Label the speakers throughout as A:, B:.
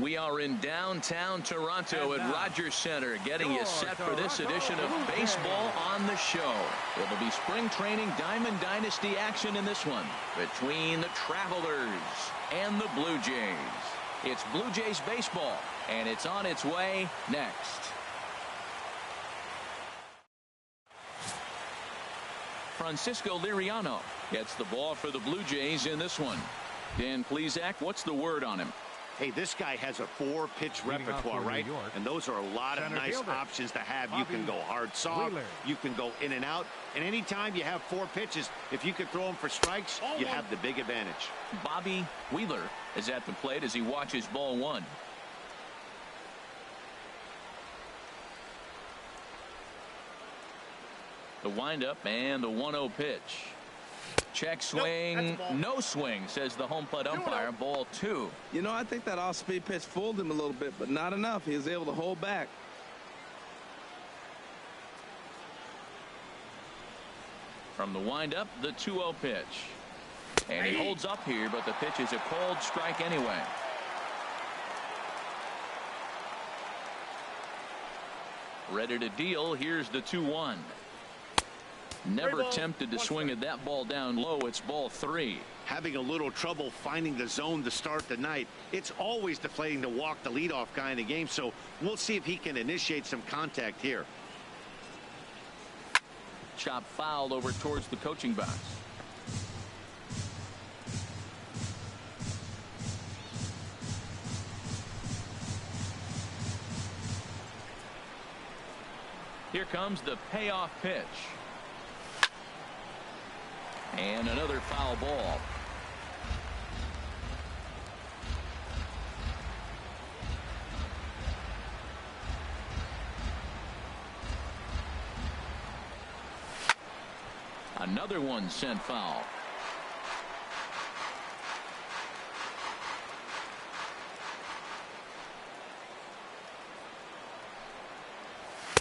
A: We are in downtown Toronto at Rogers Center, getting you set for this edition of Baseball on the Show. It'll be spring training Diamond Dynasty action in this one between the Travelers and the Blue Jays. It's Blue Jays baseball, and it's on its way next. Francisco Liriano gets the ball for the Blue Jays in this one. Dan Plesac, what's the word on him?
B: Hey, this guy has a 4-pitch repertoire, right? And those are a lot of nice options to have. You can go hard, soft. You can go in and out. And anytime you have 4 pitches, if you can throw them for strikes, you have the big advantage.
A: Bobby Wheeler is at the plate as he watches ball 1. The windup and the 1-0 pitch. Check swing, no swing, says the home plate umpire. Ball 2.
C: You know, I think that off-speed pitch fooled him a little bit, but not enough. He was able to hold back.
A: From the windup, the 2-0 pitch. And he holds up here, but the pitch is a cold strike anyway. Ready to deal. Here's the 2-1. Never tempted to swing at that ball down low. It's ball 3.
B: Having a little trouble finding the zone to start the night. It's always deflating to walk the leadoff guy in the game, so we'll see if he can initiate some contact here.
A: Chop foul over towards the coaching box. Here comes the payoff pitch. And another foul ball. Another one sent foul.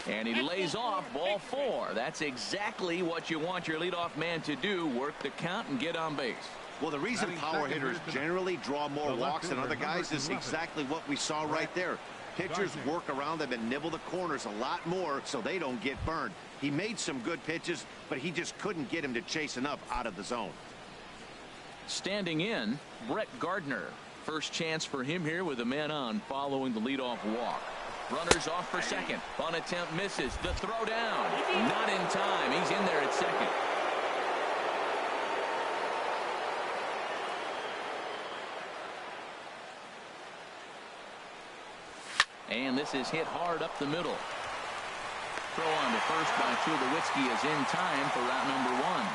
A: And he lays off ball 4. That's exactly what you want your leadoff man to do. Work the count and get on base.
B: Well, the reason power hitters generally draw more walks than other guys is exactly what we saw right there. Pitchers work around them and nibble the corners a lot more so they don't get burned. He made some good pitches, but he just couldn't get him to chase enough out of the zone.
A: Standing in, Brett Gardner. First chance for him here with a man on following the leadoff walk. Runners off for second. On attempt misses. The throw down. Not in time. He's in there at second. And this is hit hard up the middle. Throw on to first by Tulowitzki is in time for route number 1.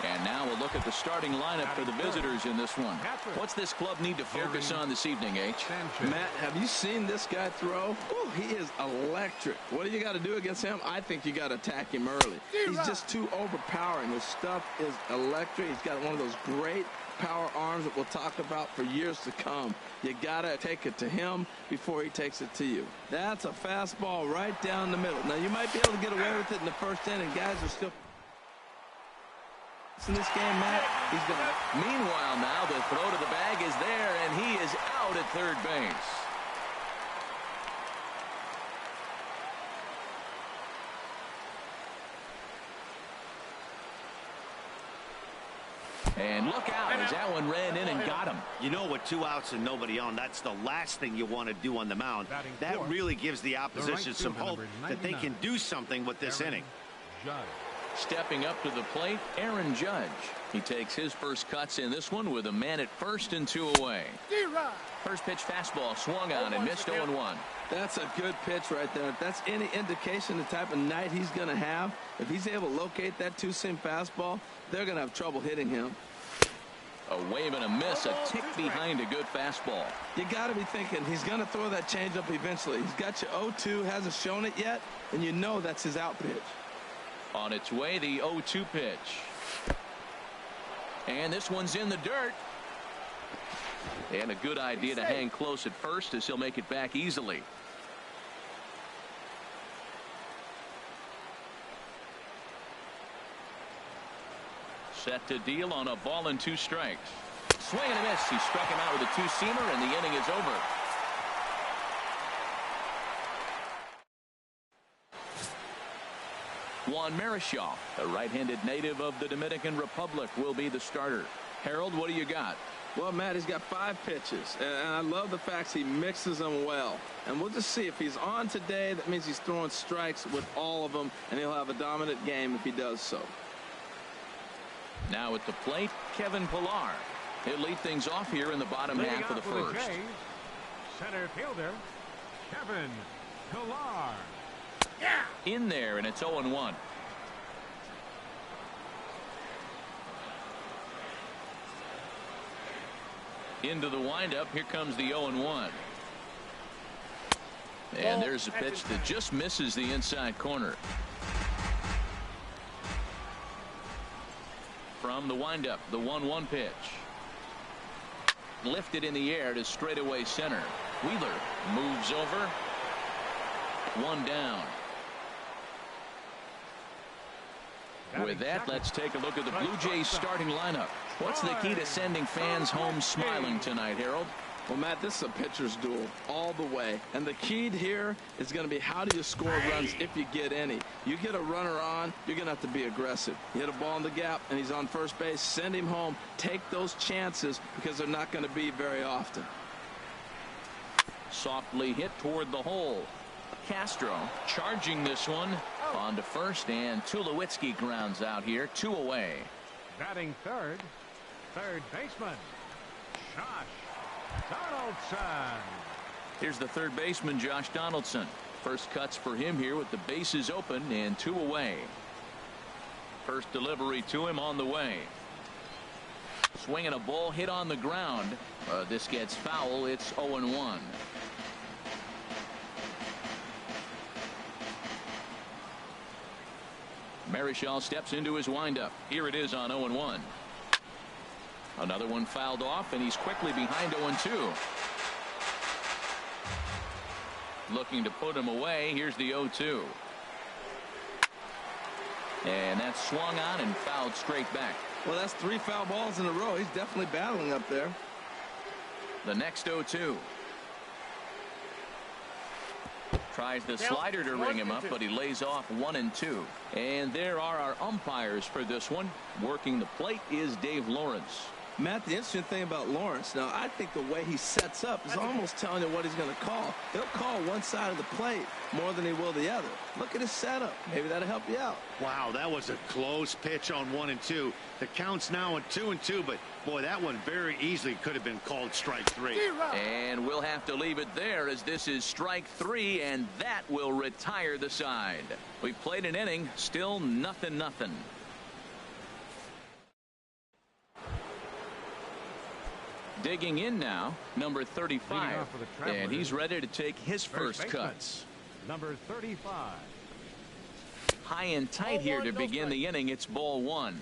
A: And now we'll look at the starting lineup for the visitors in this one. What's this club need to focus on this evening, H?
C: Matt, have you seen this guy throw? Ooh, he is electric. What do you got to do against him? I think you got to attack him early. He's just too overpowering. His stuff is electric. He's got one of those great power arms that we'll talk about for years to come. You got to take it to him before he takes it to you. That's a fastball right down the middle. Now, you might be able to get away with it in the first inning. Guys are still in this game, Matt. He's going to.
A: Meanwhile, now the throw to the bag is there, and he is out at third base. And look out as that one ran in and got him.
B: You know, with 2 outs and nobody on, that's the last thing you want to do on the mound. That really gives the opposition some hope that they can do something with this inning.
A: Stepping up to the plate, Aaron Judge. He takes his first cuts in this one with a man at first and 2 away. First pitch fastball swung on and missed 0-1.
C: That's a good pitch right there. If that's any indication the type of night he's going to have, if he's able to locate that 2-seam fastball, they're going to have trouble hitting him.
A: A wave and a miss, a tick behind a good fastball.
C: You got to be thinking he's going to throw that changeup eventually. He's got you 0-2, hasn't shown it yet, and you know that's his out pitch.
A: On its way, the 0-2 pitch. And this one's in the dirt. And a good idea to hang close at first as he'll make it back easily. Set to deal on a ball and 2 strikes. swing and a miss. He struck him out with a two-seamer, and the inning is over. Juan Marichal, a right-handed native of the Dominican Republic, will be the starter. Harold, what do you got?
C: Well, Matt, he's got 5 pitches, and I love the fact he mixes them well. And we'll just see if he's on today. That means he's throwing strikes with all of them, and he'll have a dominant game if he does so.
A: Now at the plate, Kevin Pillar. He'll lead things off here in the bottom half of the first.
D: Center fielder, Kevin Pillar.
A: In there, and it's 0-1. Into the windup. Here comes the 0-1. And there's a pitch that just misses the inside corner. From the windup, the 1-1 pitch. Lifted in the air to straightaway center. Wheeler moves over. 1 down. With that, let's take a look at the Blue Jays starting lineup. What's the key to sending fans home smiling tonight, Harold?
C: Well, Matt, this is a pitcher's duel all the way. And the key here is going to be, how do you score runs if you get any? You get a runner on, you're going to have to be aggressive. You hit a ball in the gap, and he's on first base. Send him home. Take those chances, because they're not going to be very often.
A: Softly hit toward the hole. Castro charging this one on to first, and Tulowitzki grounds out here. 2 away.
D: Batting third baseman, Josh Donaldson.
A: Here's the third baseman, Josh Donaldson. First cuts for him here with the bases open and 2 away. First delivery to him on the way. Swinging a ball hit on the ground. This gets foul. It's 0-1. Marichal steps into his windup. Here it is on 0-1. Another one fouled off, and he's quickly behind 0-2. Looking to put him away. Here's the 0-2. And that's swung on and fouled straight back.
C: Well, that's 3 foul balls in a row. He's definitely battling up there.
A: The next 0-2. Tries the slider to ring him up, but he lays off 1 and 2. And there are our umpires for this one. Working the plate is Dave Lawrence.
C: Matt, the interesting thing about Lawrence, now, I think the way he sets up is almost telling you what he's going to call. He'll call one side of the plate more than he will the other. Look at his setup. Maybe that'll help you out.
B: Wow, that was a close pitch on 1 and 2. The count's now at 2 and 2, but boy, that one very easily could have been called strike 3.
A: And we'll have to leave it there, as this is strike 3, and that will retire the side. We played an inning, still 0-0. Digging in now, number 35, and he's ready to take his first cuts.
D: Number 35.
A: High and tight here to begin the inning. It's ball 1.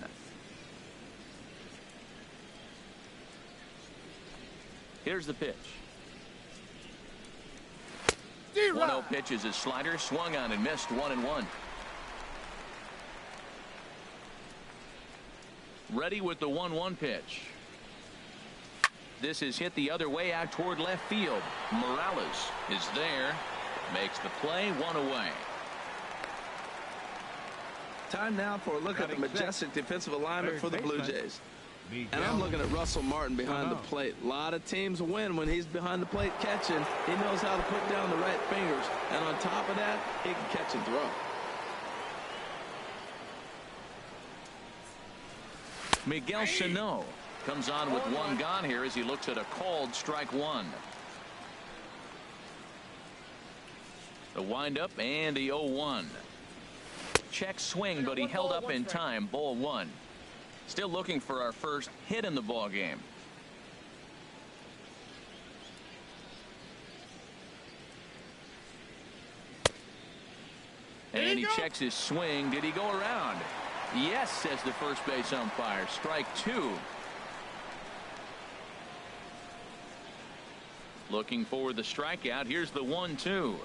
A: Here's the pitch. 1-0 pitch is his slider, swung on and missed. 1-1. Ready with the 1-1 pitch. This is hit the other way out toward left field. Morales is there, makes the play. 1 away.
C: Time now for a look at the majestic defensive alignment for the Blue Jays. And I'm looking at Russell Martin behind the plate. A lot of teams win when he's behind the plate catching. He knows how to put down the right fingers. And on top of that, he can catch and throw.
A: Miguel Sano comes on with 1 gone here as he looks at a called strike 1. The windup and the 0-1. Check swing, but he held up in time. Ball 1. Still looking for our first hit in the ball game. And he checks his swing. Did he go around? Yes, says the first base umpire. Strike 2. Looking for the strikeout. Here's the 1-2.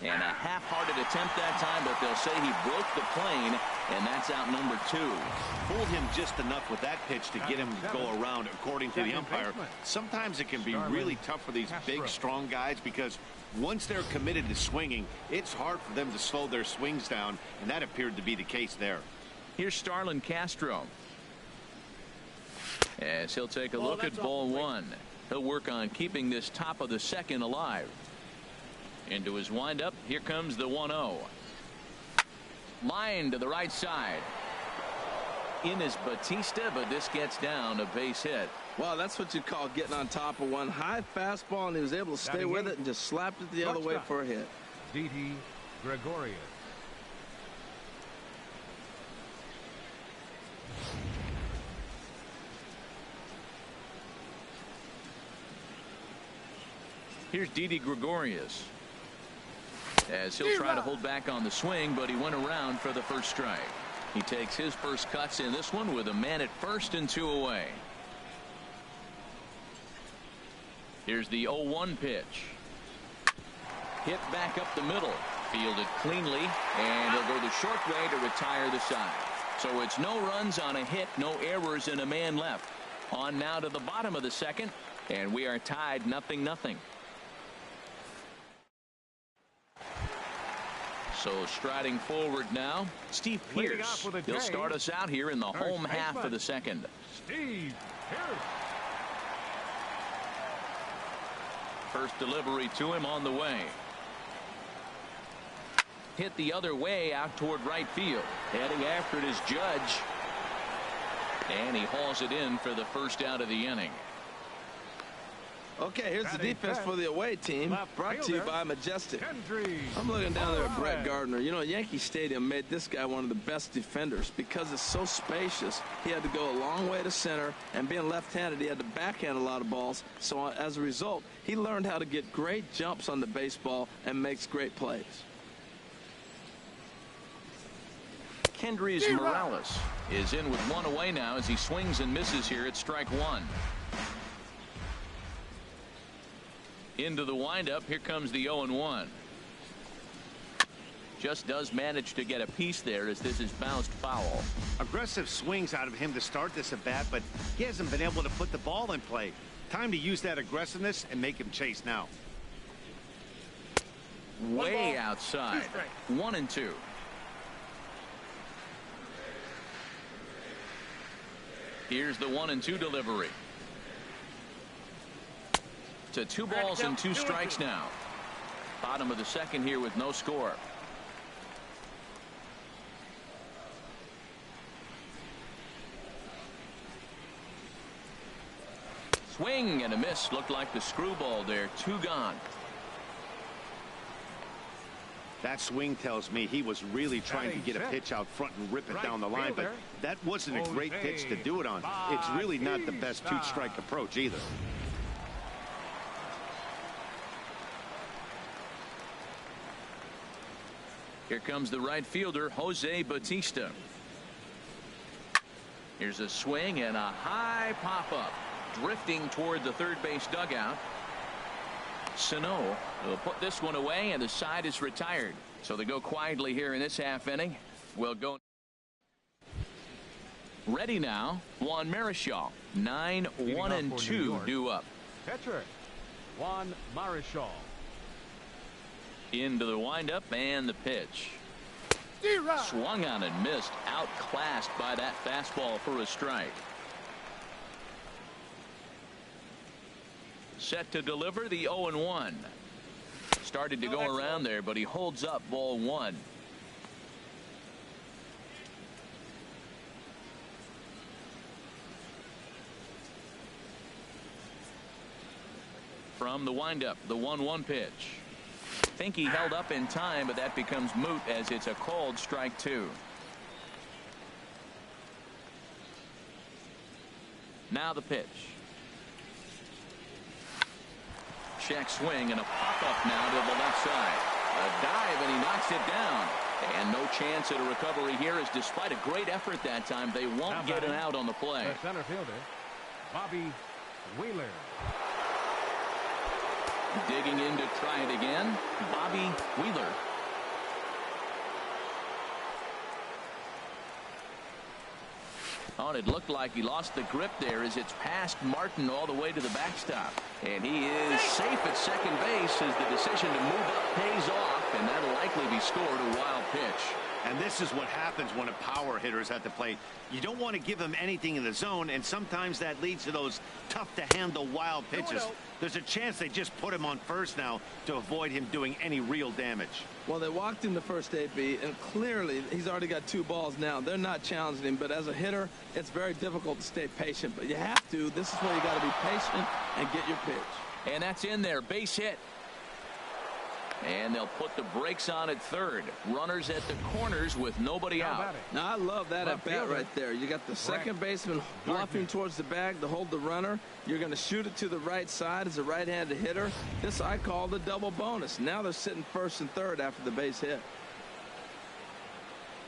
A: And a half-hearted attempt that time, but they'll say he broke the plane and that's out number 2.
B: Fooled him just enough with that pitch to get him to go around, according to the umpire. Sometimes it can be really tough for these big, strong guys because once they're committed to swinging, it's hard for them to slow their swings down, and that appeared to be the case there.
A: Here's Starlin Castro. As he'll take a look at ball 1. He'll work on keeping this top of the second alive. Into his windup. Here comes the 1-0. Line to the right side. In is Batista, but this gets down a base hit.
C: Well, that's what you call getting on top of one. High fastball, and he was able to stay with it and just slapped it the other way for a hit.
D: Didi Gregorius.
A: Here's Didi Gregorius. As he'll try to hold back on the swing, but he went around for the first strike. He takes his first cuts in this one with a man at first and 2 away. Here's the 0-1 pitch. Hit back up the middle. Fielded cleanly, and he'll go the short way to retire the side. So it's no runs on a hit, no errors, and a man left. On now to the bottom of the second, and we are tied 0-0. So striding forward now, Steve Pearce. He'll start us out here in the home half of the second.
D: Steve Pearce.
A: First delivery to him on the way. Hit the other way out toward right field. Heading after it is Judge. And he hauls it in for the first out of the inning.
C: Okay, here's the defense for the away team, brought to you by Majestic. I'm looking down there at Brett Gardner. You know, Yankee Stadium made this guy one of the best defenders because it's so spacious. He had to go a long way to center, and being left-handed, he had to backhand a lot of balls. So as a result, he learned how to get great jumps on the baseball and makes great plays.
A: Kendrys Morales is in with 1 away now as he swings and misses here at strike 1. Into the windup. Here comes the 0-1. Just does manage to get a piece there as this is bounced foul.
B: Aggressive swings out of him to start this at bat, but he hasn't been able to put the ball in play. Time to use that aggressiveness and make him chase now.
A: Way outside. 1-2. Here's the 1-2 delivery. To 2 balls and 2 strikes now. Bottom of the second here with no score. Swing and a miss. Looked like the screwball there. 2 gone.
B: That swing tells me he was really trying to get a pitch out front and rip it down the line, but that wasn't a great pitch to do it on. It's really not the best 2-strike approach either.
A: Here comes the right fielder, Jose Batista. Here's a swing and a high pop-up. Drifting toward the third base dugout. Sano will put this one away, and the side is retired. So they go quietly here in this half inning. We'll go. Ready now, Juan Marichal. 9-1-2 due up.
D: Catcher, Juan Marichal.
A: Into the windup and the pitch. Swung on and missed. Outclassed by that fastball for a strike. Set to deliver the 0-1. Started to go around there, but he holds up ball 1. From the windup, the 1-1 pitch. Think he held up in time, but that becomes moot as it's a called strike 2. Now the pitch. Check swing and a pop-up now to the left side. A dive, and he knocks it down. And no chance at a recovery here, as despite a great effort that time, they won't get an out on the play.
D: The center fielder, Bobby Wheeler.
A: Digging in to try it again, Bobby Wheeler. Oh, and it looked like he lost the grip there as it's past Martin all the way to the backstop. And he is safe at second base as the decision to move up pays off, and that'll likely be scored a wild pitch.
B: And this is what happens when a power hitter is at the plate. You don't want to give him anything in the zone, and sometimes that leads to those tough-to-handle wild pitches. There's a chance they just put him on first now to avoid him doing any real damage.
C: Well, they walked him the first AB, and clearly he's already got 2 balls now. They're not challenging him, but as a hitter, it's very difficult to stay patient. But you have to. This is where you got to be patient and get your pitch.
A: And that's in there. Base hit. And they'll put the brakes on at third. Runners at the corners with nobody out.
C: Now, I love that at bat right there. You got the second baseman bluffing towards the bag to hold the runner. You're going to shoot it to the right side as a right-handed hitter. This I call the double bonus. Now they're sitting first and third after the base hit.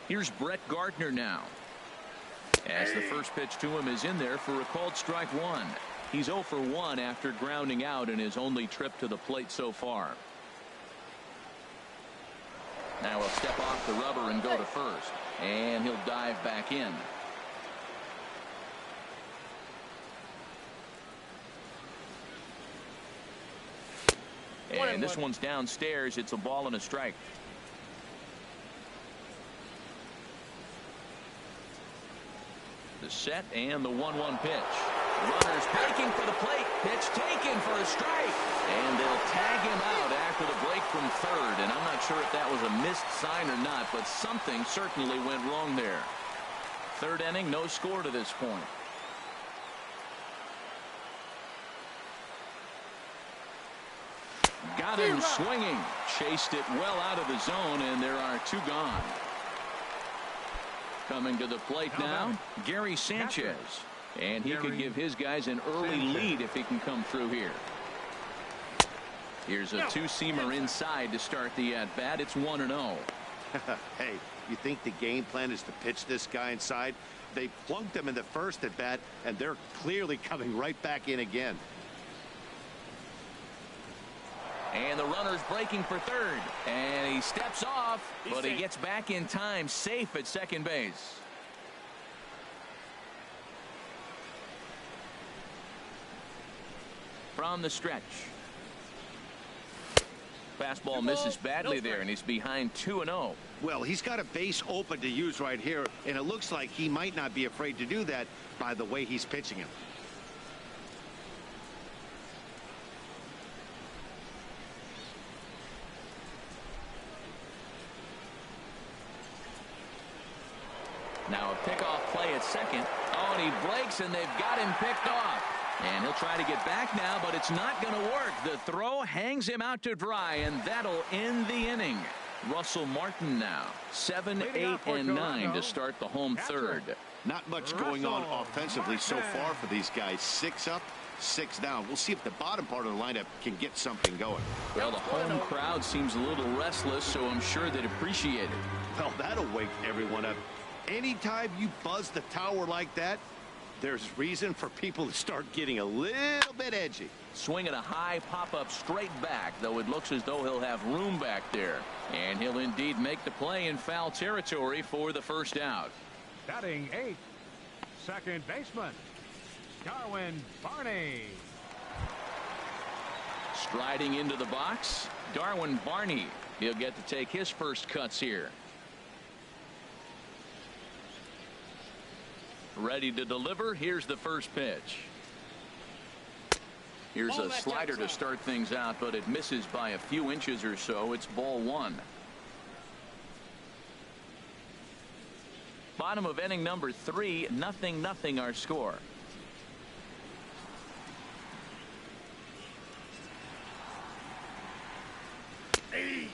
A: Here's Brett Gardner now. As the first pitch to him is in there for a called strike 1. He's 0 for 1 after grounding out in his only trip to the plate so far. Now he'll step off the rubber and go to first. And he'll dive back in. And this one's downstairs. It's a ball and a strike. The set and the 1-1 pitch. Runners breaking for the plate. Pitch taken for a strike. And they'll tag him out after the break from third. And I'm not sure if that was a missed sign or not, but something certainly went wrong there. Third inning, no score to this point. Got him swinging. Chased it well out of the zone, and there are 2 gone. Coming to the plate now, Gary Sanchez. And he could give his guys an early lead if he can come through here. Here's a 2-seamer inside to start the at-bat. It's 1-0.
B: Hey, you think the game plan is to pitch this guy inside? They plunked him in the first at-bat, and they're clearly coming right back in again.
A: And the runner's breaking for third. And he steps off, but he gets back in time, safe at second base. From the stretch. Fastball misses badly there, and he's behind 2-0.
B: Well, he's got a base open to use right here, and it looks like he might not be afraid to do that by the way he's pitching him.
A: Now a pickoff play at second. Oh, and he breaks, and they've got him picked off. And he'll try to get back now, but it's not going to work. The throw hangs him out to dry, and that'll end the inning. Russell Martin now. 7, 8, and 9 to start the home third.
B: Not much going on offensively so far for these guys. 6 up, 6 down. We'll see if the bottom part of the lineup can get something going.
A: Well, the home crowd seems a little restless, so I'm sure they'd appreciate it.
B: Well, that'll wake everyone up. Anytime you buzz the tower like that, there's reason for people to start getting a little bit edgy.
A: Swinging a high pop-up straight back, though it looks as though he'll have room back there. And he'll indeed make the play in foul territory for the first out.
D: Batting 8th, second baseman, Darwin Barney.
A: Striding into the box, Darwin Barney. He'll get to take his first cuts here. Ready to deliver. Here's the first pitch. Here's a slider to start things out, but it misses by a few inches or so. It's ball 1. Bottom of inning number 3, 0-0 our score.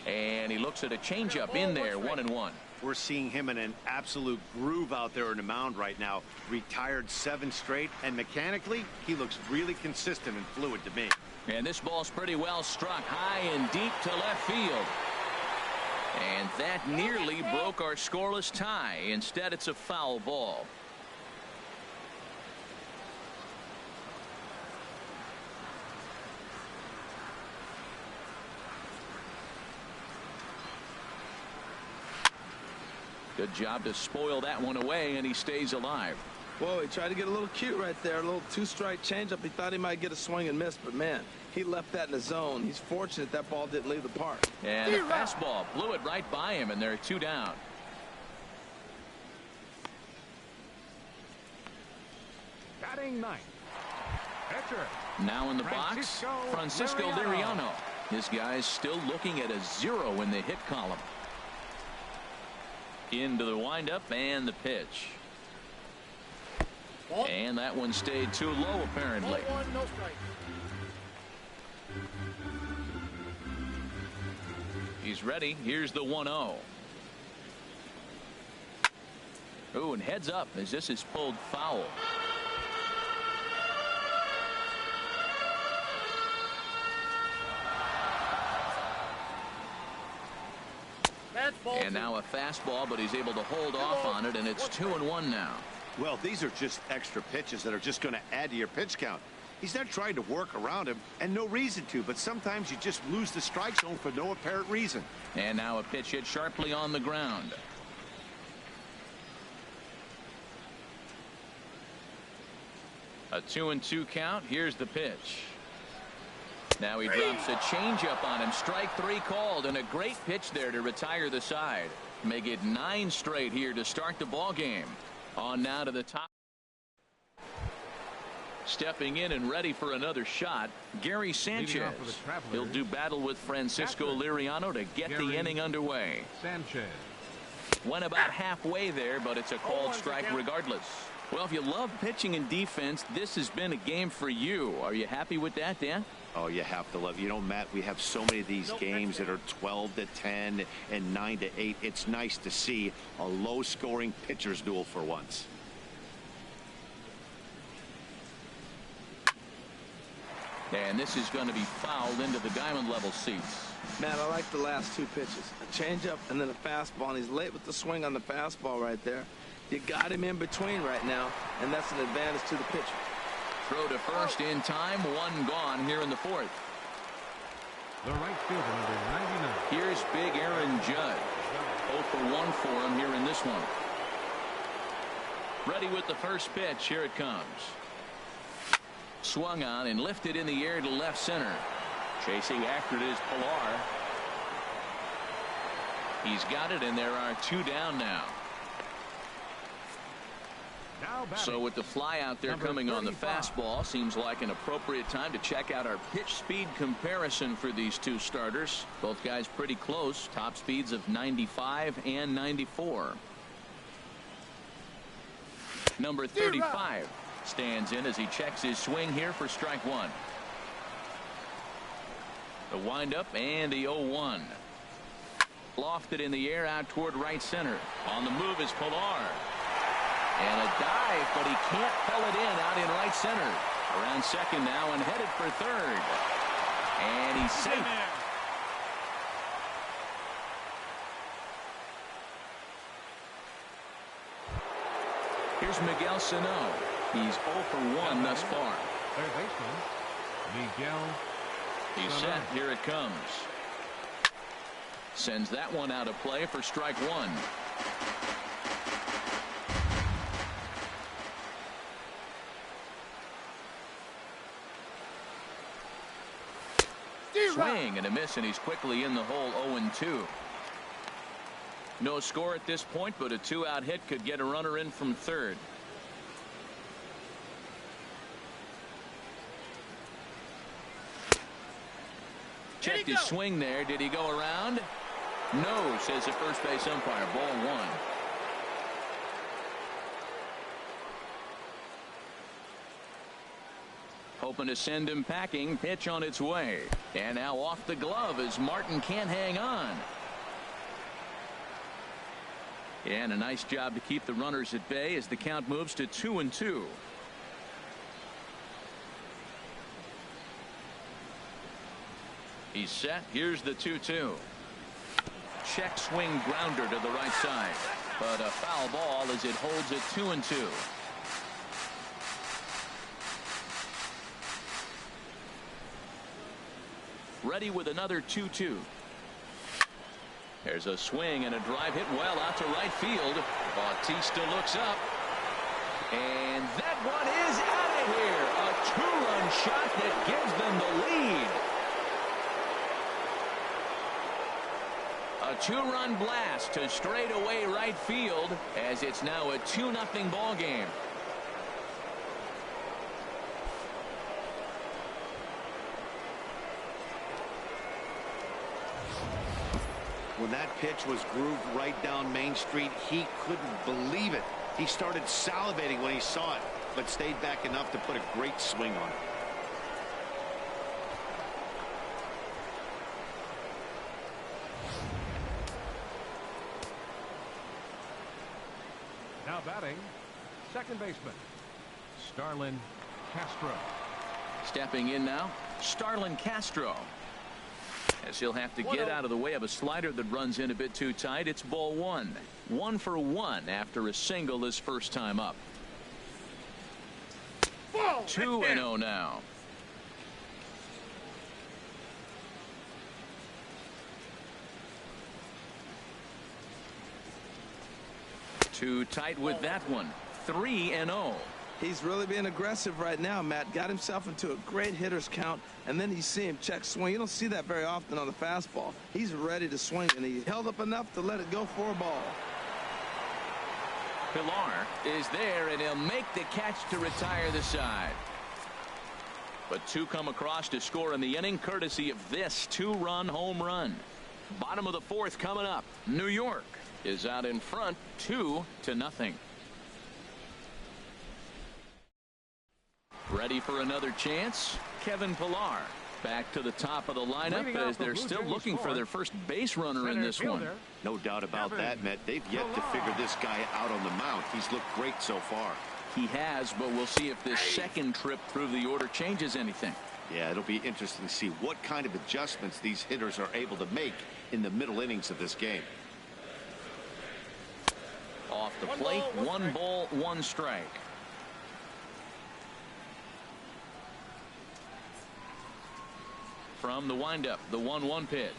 A: And he looks at a changeup in there, 1-1.
B: We're seeing him in an absolute groove out there in the mound right now. Retired 7 straight, and mechanically, he looks really consistent and fluid to me.
A: And this ball's pretty well struck high and deep to left field. And that nearly broke our scoreless tie. Instead, it's a foul ball. Good job to spoil that one away, and he stays alive.
C: Whoa, he tried to get a little cute right there. A little two-strike changeup. He thought he might get a swing and miss, but man, he left that in the zone. He's fortunate that ball didn't leave the park.
A: And the fastball blew it right by him, and they're 2 down.
D: Batting ninth. Pitcher.
A: Now in the box, Francisco Liriano. This guy's still looking at a 0 in the hit column. Into the windup and the pitch. And that one stayed too low, apparently. He's ready. Here's the 1-0. Ooh, and heads up as this is pulled foul. And now a fastball, but he's able to hold off on it, and it's 2-1 now.
B: Well, these are just extra pitches that are just going to add to your pitch count. He's not trying to work around him, and no reason to, but sometimes you just lose the strike zone for no apparent reason.
A: And now a pitch hit sharply on the ground. A 2-2 count. Here's the pitch. Now he drops a changeup on him. Strike 3 called, and a great pitch there to retire the side. Make it 9 straight here to start the ball game. On now to the top. Stepping in and ready for another shot, Gary Sanchez. He'll do battle with Francisco Liriano to get the inning underway.
D: Sanchez.
A: Went about halfway there, but it's a called strike regardless. Well, if you love pitching and defense, this has been a game for you. Are you happy with that, Dan?
B: Oh, you have to love. You know, Matt, we have so many of these games that are 12-10 and 9-8. It's nice to see a low-scoring pitcher's duel for once.
A: And this is going to be fouled into the diamond level seats.
C: Man, I like the last 2 pitches. A changeup and then a fastball, and he's late with the swing on the fastball right there. You got him in between right now, and that's an advantage to the pitcher.
A: Throw to first in time. 1 gone here in the 4th.
D: The right fielder, number 99.
A: Here's big Aaron Judge. 0 for 1 for him here in this one. Ready with the first pitch. Here it comes. Swung on and lifted in the air to left center. Chasing after it is Pilar. He's got it, and there are 2 down now. So with the fly out there coming on the fastball, seems like an appropriate time to check out our pitch speed comparison for these 2 starters. Both guys pretty close. Top speeds of 95 and 94. Number 35 stands in as he checks his swing here for strike 1. The windup and the 0-1. Lofted in the air out toward right center. On the move is Pilar. And a dive, but he can't pull it in out in right center. Around second now and headed for third. And he's safe. Here's Miguel Sano. He's 0 for 1 thus far.
D: Third baseman, Miguel.
A: He's set. Here it comes. Sends that one out of play for strike 1. Swing and a miss, and he's quickly in the hole. 0-2. No score at this point, but a 2-out hit could get a runner in from third. Checked his swing there. Did he go around? No, says the first base umpire. Ball 1. Hoping to send him packing. Pitch on its way. And now off the glove as Martin can't hang on. And a nice job to keep the runners at bay as the count moves to 2-2. He's set. Here's the 2-2. Check swing grounder to the right side. But a foul ball as it holds at 2-2. Ready with another 2-2. There's a swing and a drive hit well out to right field. Bautista looks up. And that one is out of here. A two-run shot that gives them the lead. A two-run blast to straightaway right field as it's now a 2-0 ball game.
B: When that pitch was grooved right down Main Street, he couldn't believe it. He started salivating when he saw it, but stayed back enough to put a great swing on it.
D: Now batting, second baseman, Starlin Castro.
A: Stepping in now, Starlin Castro. As he'll have to get out of the way of a slider that runs in a bit too tight. It's ball one. 1 for 1 after a single his first time up. 2-0 now. Too tight with that one. 3-0.
C: He's really being aggressive right now, Matt. Got himself into a great hitter's count, and then you see him check swing. You don't see that very often on the fastball. He's ready to swing, and he held up enough to let it go for a ball.
A: Pilar is there, and he'll make the catch to retire the side. But two come across to score in the inning, courtesy of this two-run home run. Bottom of the fourth coming up. New York is out in front, 2-0. Ready for another chance? Kevin Pilar back to the top of the lineup as they're still looking for their first base runner in this one.
B: No doubt about that, Matt. They've yet to figure this guy out on the mound. He's looked great so far.
A: He has, but we'll see if this second trip through the order changes anything.
B: Yeah, it'll be interesting to see what kind of adjustments these hitters are able to make in the middle innings of this game.
A: Off the plate, 1 ball, 1 strike. From the windup, the 1-1 pitch.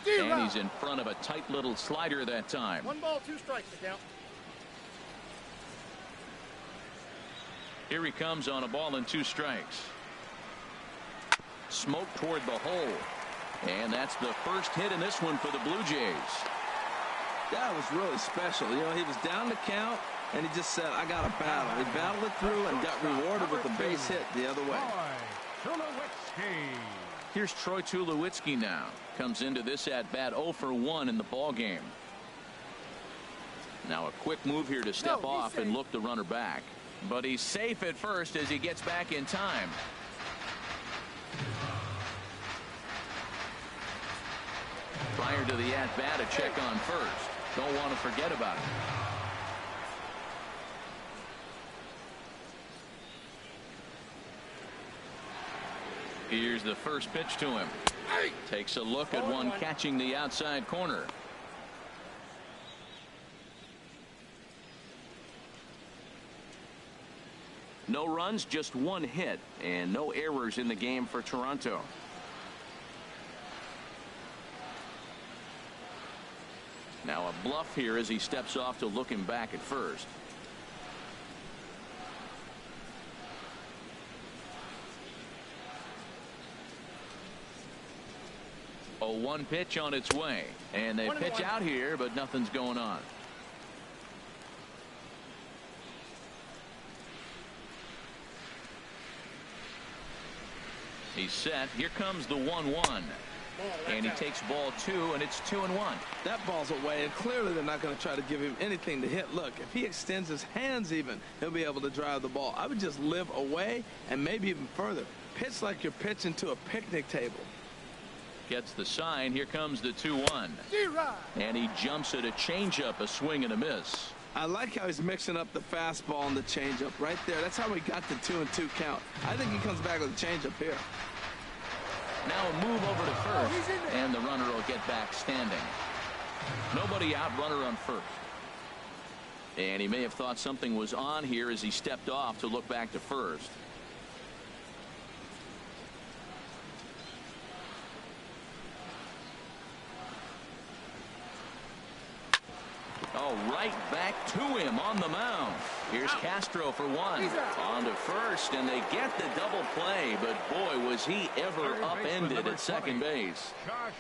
A: And he's in front of a tight little slider that time.
E: 1 ball, 2 strikes to count.
A: Here he comes on a ball and 2 strikes. Smoke toward the hole. And that's the first hit in this one for the Blue Jays.
C: That was really special. You know, he was down the count, and he just said, I got to battle. He battled it through and got rewarded with a base hit the other way.
A: Here's Troy Tulowitzki now. Comes into this at-bat 0 for 1 in the ball game. Now a quick move here to step off and look the runner back. But he's safe at first as he gets back in time. Prior to the at-bat, a check on first. Don't want to forget about it. Here's the first pitch to him. Takes a look at one catching the outside corner. No runs, just 1 hit, and no errors in the game for Toronto. Now a bluff here as he steps off to look him back at first. A 1 pitch on its way, and they pitch out here, but nothing's going on. He's set. Here comes the 1-1. And he takes ball 2, and it's 2-1.
C: That ball's away, and clearly they're not going to try to give him anything to hit. Look, if he extends his hands even, he'll be able to drive the ball. I would just live away and maybe even further. Pitch like you're pitching to a picnic table.
A: Gets the sign. Here comes the 2-1. And he jumps at a changeup, a swing and a miss.
C: I like how he's mixing up the fastball and the changeup right there. That's how we got the 2-2 count. I think he comes back with a changeup here.
A: Now a move over to first, and the runner will get back standing. Nobody out, runner on first. And he may have thought something was on here as he stepped off to look back to first. Oh, right back to him on the mound. Here's Castro for one. On to first, and they get the double play, but boy, was he ever upended at second base.
D: Josh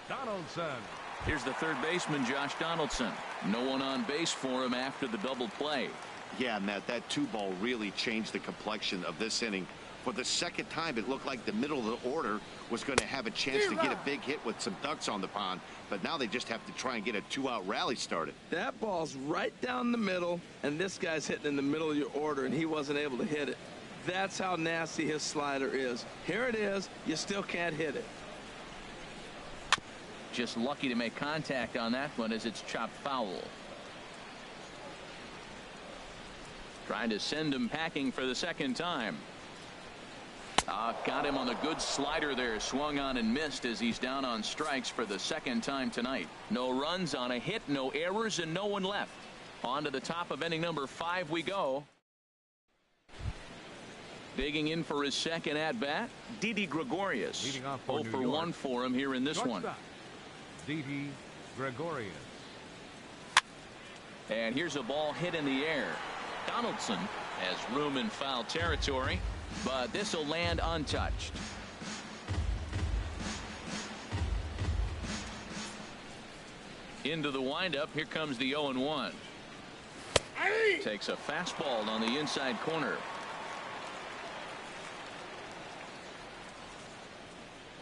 D: Donaldson.
A: Here's the third baseman, Josh Donaldson. No one on base for him after the double play.
B: Yeah, Matt, that 2-ball really changed the complexion of this inning. For the second time, it looked like the middle of the order was going to have a chance to get a big hit with some ducks on the pond, but now they just have to try and get a 2-out rally started.
C: That ball's right down the middle, and this guy's hitting in the middle of your order, and he wasn't able to hit it. That's how nasty his slider is. Here it is. You still can't hit it.
A: Just lucky to make contact on that one as it's chopped foul. Trying to send him packing for the second time. Got him on the good slider there. Swung on and missed as he's down on strikes for the second time tonight. No runs on a hit, no errors, and no one left. On to the top of inning number 5 we go. Digging in for his second at-bat, Didi Gregorius. 0 for 1 for him here in this one.
D: Didi Gregorius.
A: And here's a ball hit in the air. Donaldson has room in foul territory, but this will land untouched. Into the windup. Here comes the 0-1. Takes a fastball on the inside corner.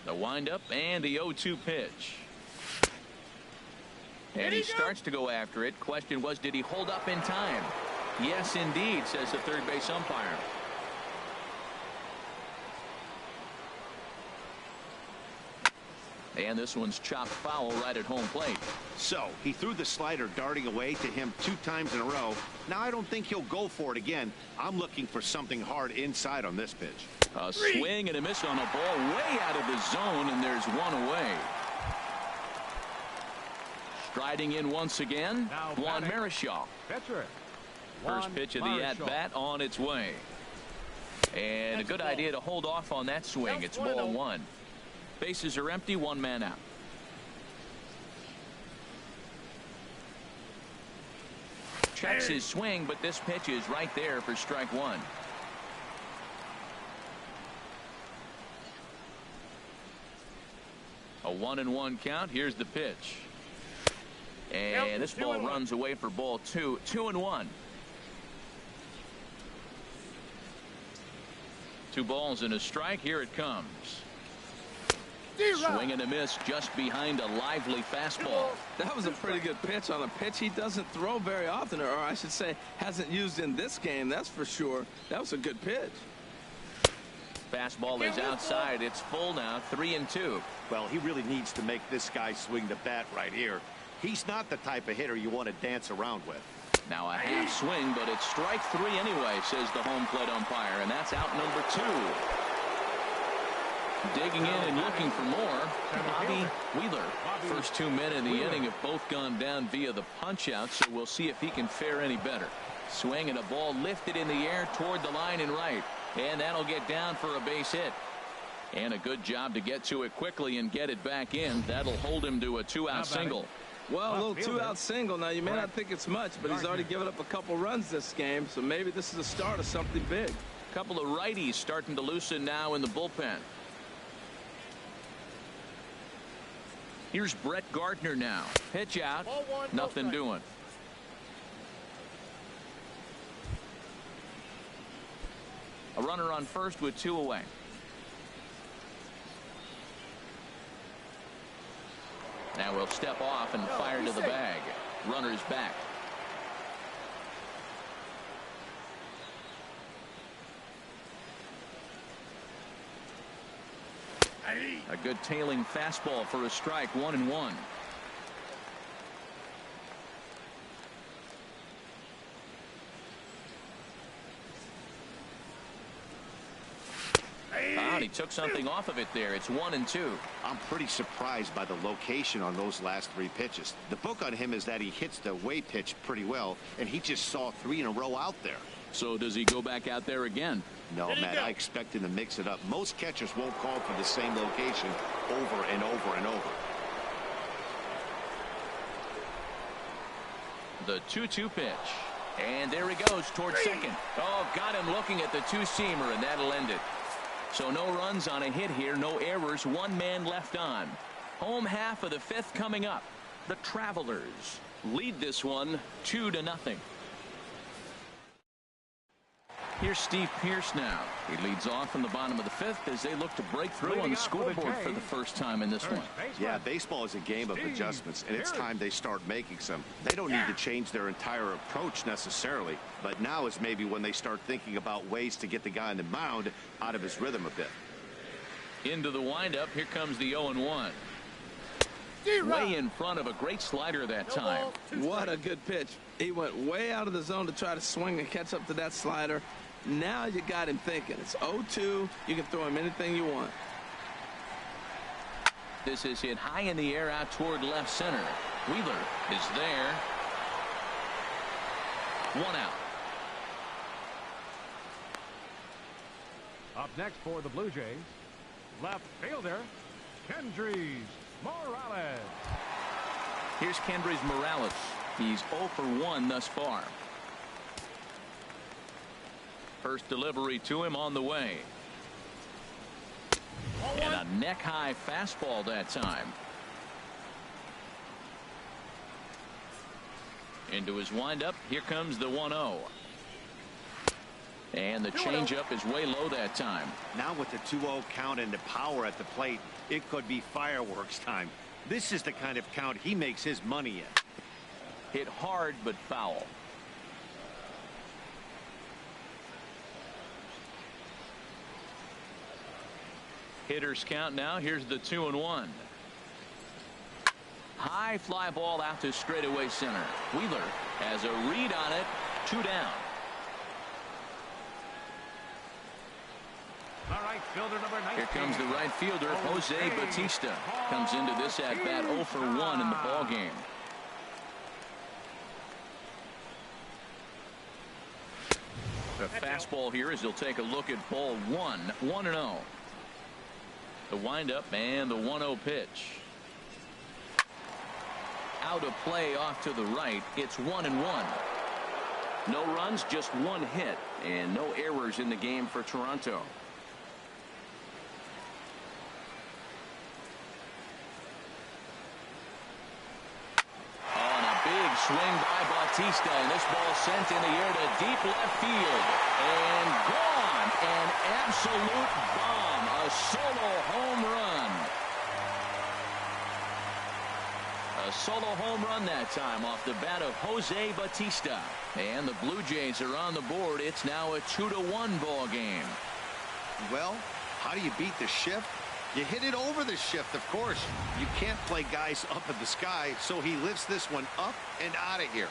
A: The windup and the 0-2 pitch. And he starts to go after it. Question was, did he hold up in time? Yes, indeed, says the third base umpire. And this one's chopped foul right at home plate.
B: So he threw the slider darting away to him 2 times in a row. Now I don't think he'll go for it again. I'm looking for something hard inside on this pitch.
A: A swing and a miss on a ball way out of the zone, and there's one away. Striding in once again, Juan Marichal. First pitch of the at-bat on its way. And a good idea to hold off on that swing. It's ball 1. Bases are empty, 1 man out. Checks his swing, but this pitch is right there for strike 1. A 1-1 count. Here's the pitch. And this ball runs away for ball 2. 2-1. 2 balls and a strike. Here it comes. Swing and a miss just behind a lively fastball.
C: That was a pretty good pitch on a pitch he doesn't throw very often, or I should say hasn't used in this game, that's for sure. That was a good pitch.
A: Fastball is outside. It's full now, 3-2.
B: Well, he really needs to make this guy swing the bat right here. He's not the type of hitter you want to dance around with.
A: Now a half swing, but it's strike 3 anyway, says the home plate umpire, and that's out number 2. Digging in and looking for more, Bobby Wheeler. First 2 men in the inning have both gone down via the punch-out, so we'll see if he can fare any better. Swing and a ball lifted in the air toward the line and right, and that'll get down for a base hit. And a good job to get to it quickly and get it back in. That'll hold him to a 2-out single.
C: Well, a little 2-out single. Now, you may not think it's much, but he's already given up a couple runs this game, so maybe this is the start of something big.
A: A couple of righties starting to loosen now in the bullpen. Here's Brett Gardner now. Pitch out. Nothing doing. A runner on first with 2 away. Now we'll step off and fire to the bag. Runner's back. A good tailing fastball for a strike. 1-1. He took something off of it there. It's 1-2.
B: I'm pretty surprised by the location on those last 3 pitches. The book on him is that he hits the away pitch pretty well, and he just saw 3 in a row out there.
A: So does he go back out there again?
B: No, Matt, I expect him to mix it up. Most catchers won't call for the same location over and over and over.
A: The 2-2 pitch. And there he goes towards second. Oh, got him looking at the two-seamer, and that'll end it. So no runs on a hit here, no errors, one man left on. Home half of the fifth coming up. The Travelers lead this one 2-0. Here's Steve Pearce now. He leads off in the bottom of the fifth as they look to break through on the scoreboard for the first time in this one.
B: Yeah, baseball is a game of adjustments, and it's time they start making some. They don't need to change their entire approach necessarily, but now is maybe when they start thinking about ways to get the guy on the mound out of his rhythm a bit.
A: Into the windup, here comes the 0-1. Way in front of a great slider that time.
C: What a good pitch. He went way out of the zone to try to swing and catch up to that slider. Now you got him thinking. It's 0-2. You can throw him anything you want.
A: This is hit high in the air out toward left center. Wheeler is there. 1 out.
D: Up next for the Blue Jays, left fielder, Kendrys Morales.
A: Here's Kendrys Morales. He's 0 for 1 thus far. First delivery to him on the way. And a neck-high fastball that time. Into his windup. Here comes the 1-0. And the changeup is way low that time.
B: Now with the 2-0 count and the power at the plate, it could be fireworks time. This is the kind of count he makes his money in.
A: Hit hard but foul. Hitters count now. Here's the 2-1. High fly ball out to straightaway center. Wheeler has a read on it. 2 down.
D: Right fielder, number 19.
A: Here comes the right fielder, Jose Bautista. Comes into this at bat 0 for 1 in the ball game. The fastball here as he'll take a look at ball 1. 1-0. The windup and the 1-0 pitch. Out of play off to the right. It's 1-1. No runs, just 1 hit, and no errors in the game for Toronto. Swing by Bautista, and this ball sent in the air to deep left field. And gone. An absolute bomb. A solo home run. A solo home run that time off the bat of Jose Bautista. And the Blue Jays are on the board. It's now a 2-1 ball game.
B: Well, how do you beat the shift? You hit it over the shift, of course. You can't play guys up in the sky, so he lifts this one up and out of here.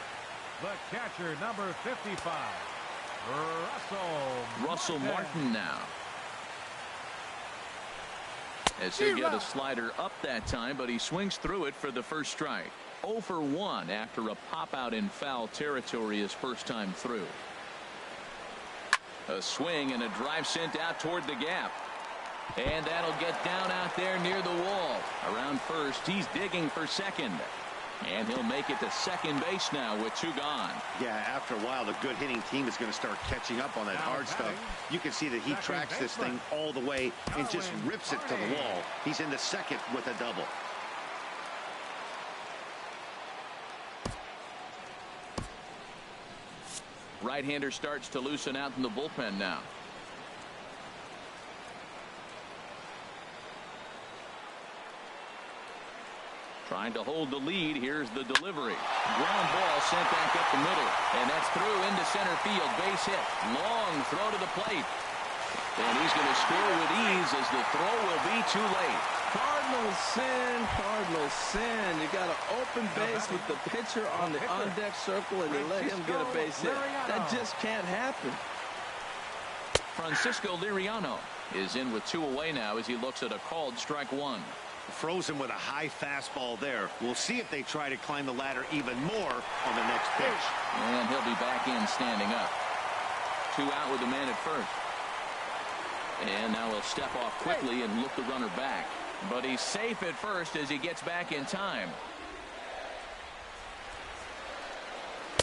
D: The catcher, number 55,
A: Russell Martin now. As he'll get a slider up that time, but he swings through it for the first strike. 0 for 1 after a pop out in foul territory his first time through. A swing and a drive sent out toward the gap. And that'll get down out there near the wall. Around first, he's digging for second. And he'll make it to second base now with 2 gone.
B: Yeah, after a while, the good hitting team is going to start catching up on that hard stuff. You can see that he tracks this thing all the way and just rips it to the wall. He's into second with a double.
A: Right-hander starts to loosen out in the bullpen now. Trying to hold the lead. Here's the delivery. Ground ball sent back up the middle. And that's through into center field. Base hit. Long throw to the plate. And he's going to score with ease as the throw will be too late.
C: Cardinal sin, Cardinal sin. You got an open base with the pitcher on the on-deck circle, and you let him get a base hit. That just can't happen.
A: Francisco Liriano is in with 2 away now as he looks at a called strike 1.
B: Frozen with a high fastball there. We'll see if they try to climb the ladder even more on the next pitch.
A: And he'll be back in standing up. 2 out with the man at first. And now he'll step off quickly and look the runner back. But he's safe at first as he gets back in time.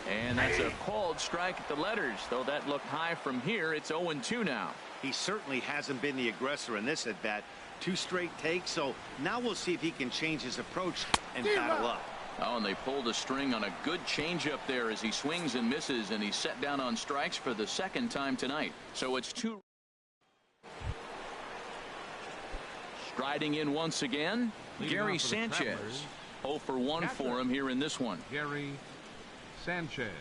A: And that's a called strike at the letters, though that looked high from here. It's 0-2 now.
B: He certainly hasn't been the aggressor in this at bat. 2 straight takes, so now we'll see if he can change his approach and battle up.
A: Oh, and they pulled a string on a good changeup there as he swings and misses, and he's set down on strikes for the 2nd time tonight. So it's 2. Striding in once again, Gary Sanchez. 0 for 1 for him here in this one.
D: Gary Sanchez.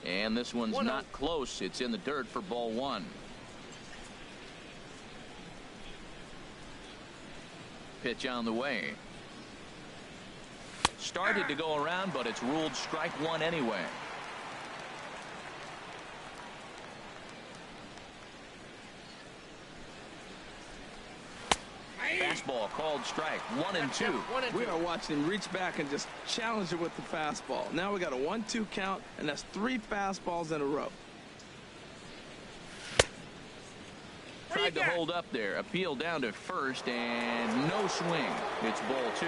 A: And this one's not close. It's in the dirt for ball 1. Pitch on the way. Started to go around, but it's ruled strike 1 anyway. Fastball called strike 1-2.
C: We are watching him reach back and just challenge it with the fastball. Now we got a 1-2 count, and that's 3 fastballs in a row.
A: Tried to hold up there. Appeal down to first, and no swing. It's ball 2.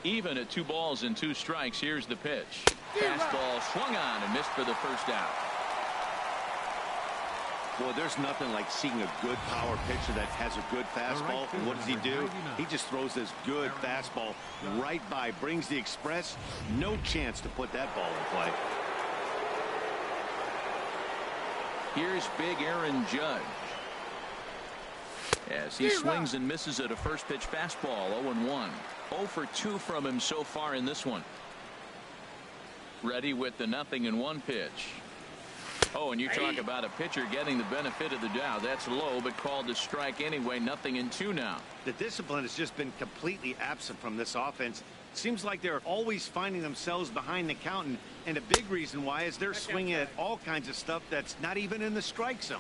A: Even at 2 balls and 2 strikes. Here's the pitch. Fastball swung on and missed for the first out.
B: Boy, there's nothing like seeing a good power pitcher that has a good fastball. And what does he do? He just throws this good fastball right by, brings the express. No chance to put that ball in play.
A: Here's big Aaron Judge. As he swings and misses at a first pitch fastball. 0-1. 0 for 2 from him so far in this one. Ready with the 0-1 pitch. Oh, and you talk about a pitcher getting the benefit of the doubt. That's low, but called to strike anyway. 0-2 now.
B: The discipline has just been completely absent from this offense. Seems like they're always finding themselves behind the count, and a big reason why is they're swinging at all kinds of stuff that's not even in the strike zone.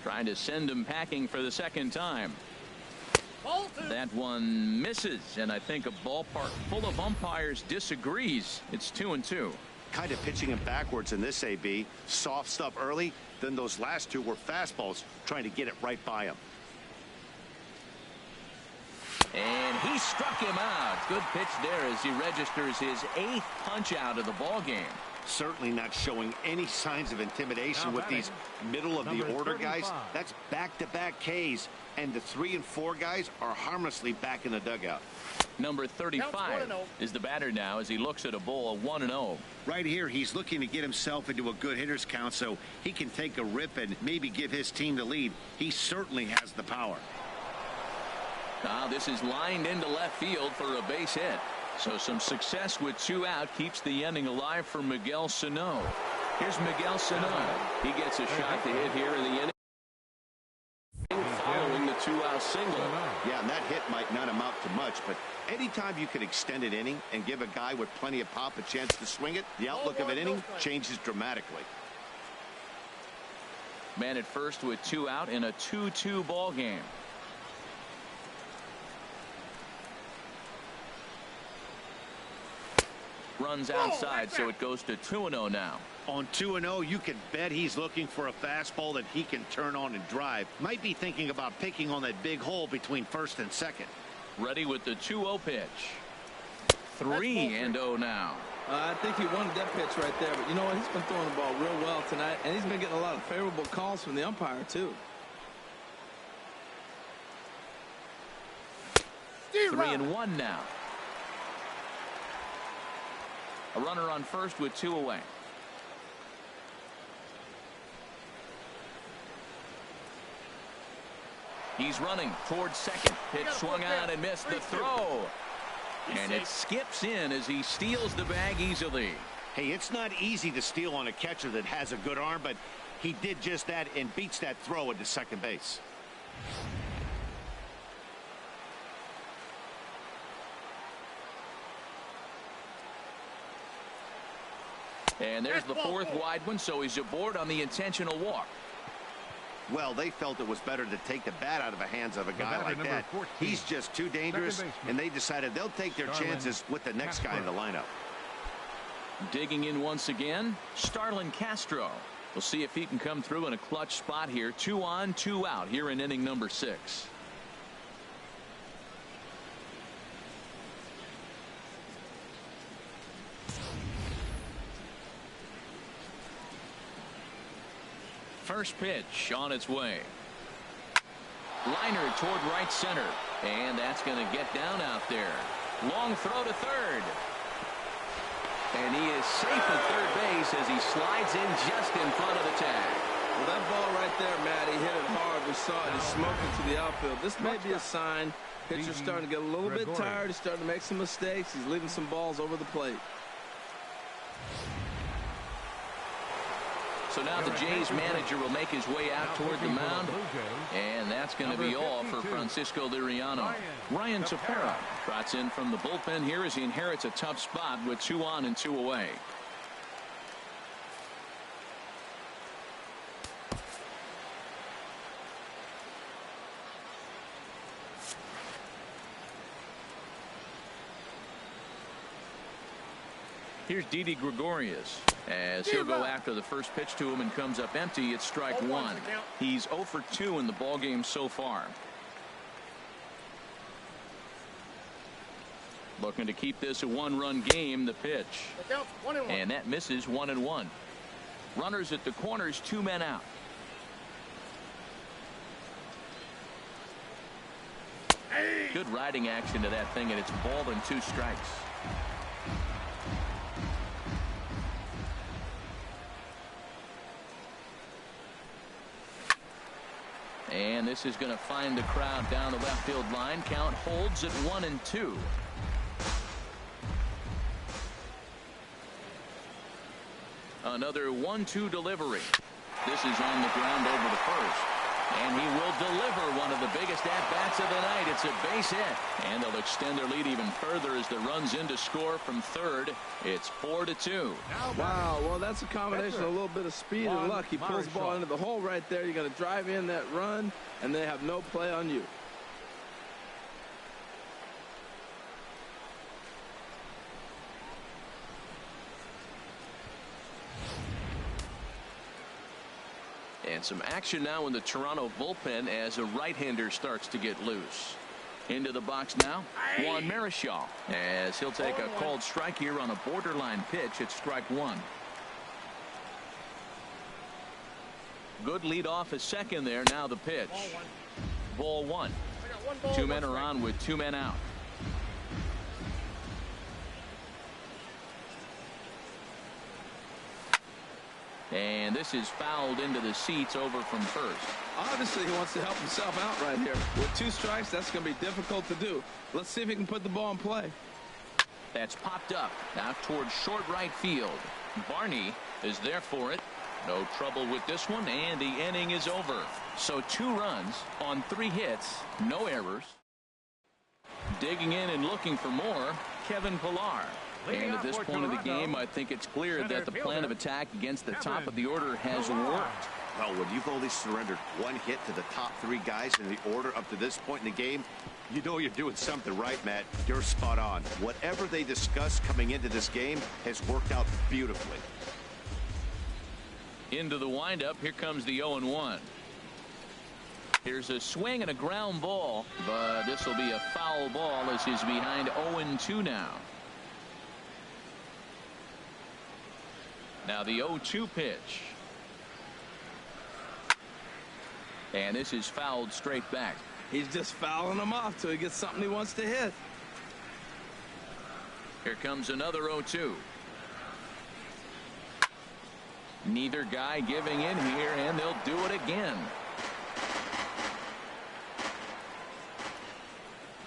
A: Trying to send him packing for the 2nd time. That one misses, and I think a ballpark full of umpires disagrees. It's 2-2.
B: Kind of pitching him backwards in this AB. Soft stuff early, then those last 2 were fastballs, trying to get it right by him.
A: And he struck him out. Good pitch there as he registers his 8th punch out of the ball game.
B: Certainly not showing any signs of intimidation with these middle of the order guys. That's back-to-back Ks, and the 3 and 4 guys are harmlessly back in the dugout.
A: Number 35 is the batter now as he looks at a ball of 1-0.
B: Right here, he's looking to get himself into a good hitter's count so he can take a rip and maybe give his team the lead. He certainly has the power.
A: Now this is lined into left field for a base hit. So some success with 2 out keeps the inning alive for Miguel Sano. Here's Miguel Sano. He gets a shot to hit here in the inning following the 2-out single.
B: Yeah, and that hit might not amount to much, but anytime you can extend an inning and give a guy with plenty of pop a chance to swing it, the outlook of an inning changes dramatically.
A: Man at first with 2 out in a 2-2 ball game. Runs outside, so it goes to 2-0 now.
B: On 2-0, you can bet he's looking for a fastball that he can turn on and drive. Might be thinking about picking on that big hole between first and second.
A: Ready with the 2-0 pitch. 3-0 now.
C: I think he wanted that pitch right there, but you know what? He's been throwing the ball real well tonight, and he's been getting a lot of favorable calls from the umpire, too.
A: 3-1 now. A runner on first with 2 away. He's running towards second. Pitch swung on and missed the throw. And it skips in as he steals the bag easily.
B: Hey, it's not easy to steal on a catcher that has a good arm, but he did just that and beats that throw into second base.
A: And there's the 4th wide one, so he's aboard on the intentional walk.
B: Well, they felt it was better to take the bat out of the hands of a guy like that. He's just too dangerous, and they decided they'll take their chances with the next guy in the lineup.
A: Digging in once again, Starlin Castro. We'll see if he can come through in a clutch spot here. 2 on, 2 out here in inning number 6. First pitch on its way. Liner toward right center. And that's going to get down out there. Long throw to third. And he is safe at third base as he slides in just in front of the tag.
C: Well, that ball right there, Matt, he hit it hard. We saw it. He's smoking to the outfield. This may be a sign. Pitcher's starting to get a little bit tired. He's starting to make some mistakes. He's leaving some balls over the plate.
A: So now the Jays manager will make his way out toward the mound. And that's going to be all for Francisco Liriano. Ryan Tepera trots in from the bullpen here as he inherits a tough spot with 2 on and 2 away. Here's Didi Gregorius as he'll go after the first pitch to him and comes up empty. It's strike 1. He's 0 for 2 in the ball game so far. Looking to keep this a 1-run game. The pitch, and that misses. 1-1. Runners at the corners, 2 men out. Good riding action to that thing, and it's ball and 2 strikes. And this is going to find the crowd down the left field line. Count holds at 1-2. Another 1-2 delivery. This is on the ground over to first. And he will deliver one of the biggest at-bats of the night. It's a base hit. And they'll extend their lead even further as the run's in to score from third. It's 4-2.
C: Wow, well, that's a combination of a little bit of speed and luck. He pulls the ball into the hole right there. You're going to drive in that run, and they have no play on you.
A: And some action now in the Toronto bullpen as a right-hander starts to get loose. Into the box now, Juan Marichal, as he'll take a called strike here on a borderline pitch. It's strike 1. Good lead off a second there. Now the pitch. Ball 1. 2 men are on with 2 men out. And this is fouled into the seats over from first.
C: Obviously, he wants to help himself out right here. With 2 strikes, that's going to be difficult to do. Let's see if he can put the ball in play.
A: That's popped up out towards short right field. Barney is there for it. No trouble with this one, and the inning is over. So 2 runs on 3 hits, no errors. Digging in and looking for more, Kevin Pillar. And at this point of the game, I think it's clear that the plan of attack against the top of the order has worked.
B: Well, when you've only surrendered 1 hit to the top 3 guys in the order up to this point in the game, you know you're doing something right, Matt. You're spot on. Whatever they discussed coming into this game has worked out beautifully.
A: Into the windup, here comes the 0-1. Here's a swing and a ground ball, but this will be a foul ball as he's behind 0-2 now. Now the 0-2 pitch. And this is fouled straight back.
C: He's just fouling him off till he gets something he wants to hit.
A: Here comes another 0-2. Neither guy giving in here, and they'll do it again.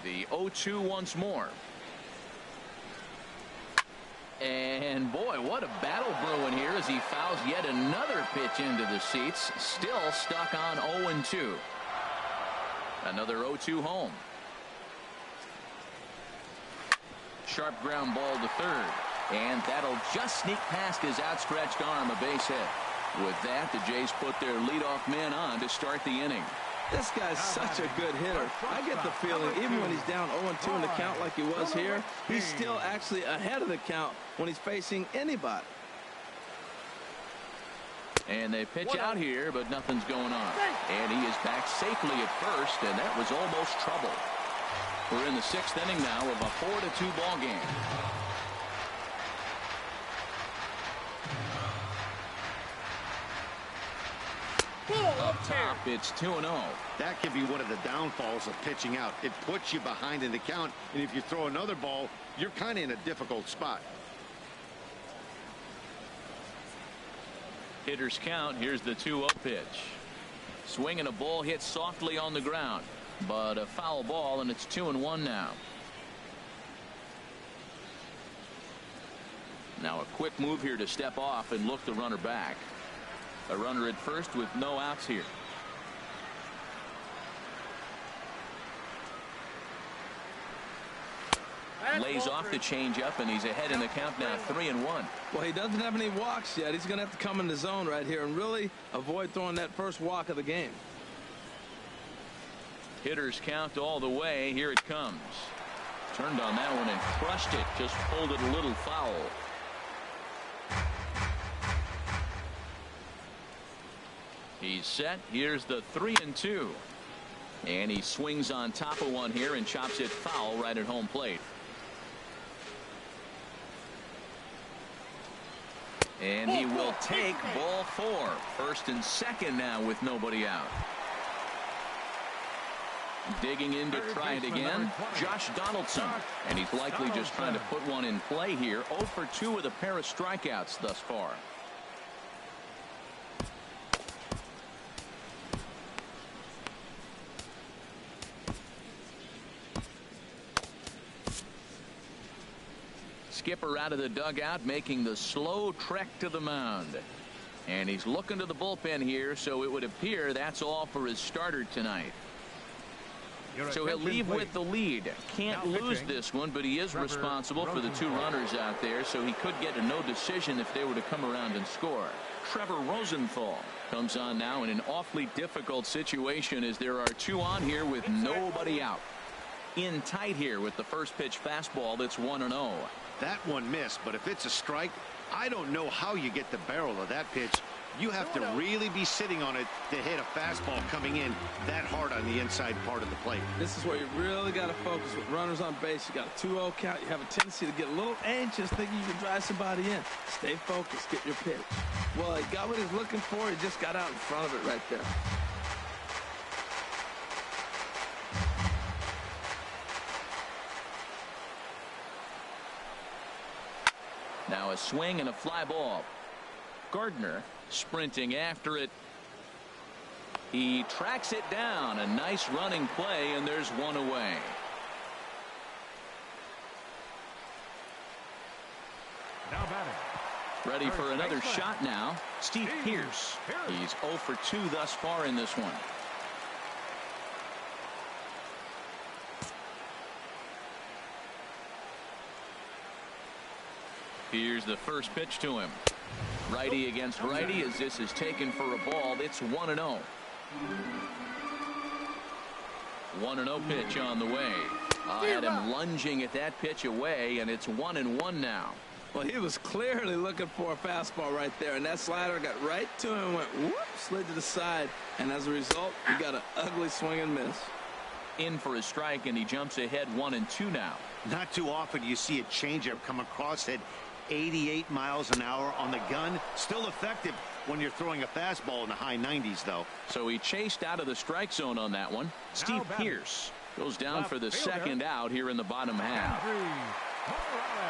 A: The 0-2 once more. And boy, what a battle brewing here as he fouls yet another pitch into the seats. Still stuck on 0-2. Another 0-2 home. Sharp ground ball to third. And that'll just sneak past his outstretched arm, a base hit. With that, the Jays put their leadoff man on to start the inning.
C: This guy's such a good hitter. I get the feeling even when he's down 0-2 in the count like he was here, he's still actually ahead of the count when he's facing anybody.
A: And they pitch out here, but nothing's going on. And he is back safely at first, and that was almost trouble. We're in the 6th inning now of a 4-2 ball game. Up top, it's 2-0.
B: That could be one of the downfalls of pitching out. It puts you behind in the count, and if you throw another ball, you're kind of in a difficult spot.
A: Hitter's count. Here's the 2-0 pitch. Swing and a ball hit softly on the ground, but a foul ball, and it's 2-1 now. Now a quick move here to step off and look the runner back. A runner at first with no outs here. Lays off the changeup, and he's ahead in the count now, 3-1.
C: Well, he doesn't have any walks yet. He's going to have to come in the zone right here and really avoid throwing that first walk of the game.
A: Hitter's count all the way. Here it comes. Turned on that one and crushed it. Just pulled it a little foul. He's set. Here's the 3-2. And he swings on top of one here and chops it foul right at home plate. And he will take ball 4. 1st and 2nd now with nobody out. Digging in to try it again, Josh Donaldson. And he's likely just trying to put one in play here. 0 for 2 with a pair of strikeouts thus far. Skipper out of the dugout, making the slow trek to the mound. And he's looking to the bullpen here, so it would appear that's all for his starter tonight. So he'll leave with the lead. Can't lose this one, but he is responsible for the 2 runners out there, so he could get a no decision if they were to come around and score. Trevor Rosenthal comes on now in an awfully difficult situation as there are 2 on here with nobody out. In tight here with the first pitch fastball that's 1-0.
B: That one missed, but if it's a strike, I don't know how you get the barrel of that pitch. You have to really be sitting on it to hit a fastball coming in that hard on the inside part of the plate.
C: This is where you really got to focus with runners on base. You got a 2-0 count. You have a tendency to get a little anxious thinking you can drive somebody in. Stay focused. Get your pitch. Well, he got what he's looking for. He just got out in front of it right there.
A: Now a swing and a fly ball. Gardner sprinting after it. He tracks it down. A nice running play, and there's one away.
D: Now batting.
A: Ready for another shot now. Steve Pearce. He's 0 for 2 thus far in this one. Here's the first pitch to him. Righty against righty as this is taken for a ball. It's 1-0. 1-0 pitch on the way. Had him lunging at that pitch away, and it's 1-1 now.
C: Well, he was clearly looking for a fastball right there, and that slider got right to him and went whoop, slid to the side, and as a result, he got an ugly swing and miss.
A: In for a strike, and he jumps ahead 1-2 now.
B: Not too often you see a changeup come across at 88 miles an hour on the gun. Still effective when you're throwing a fastball in the high 90s, though.
A: So he chased out of the strike zone on that one. Steve Pearce goes down for the second out here in the bottom half.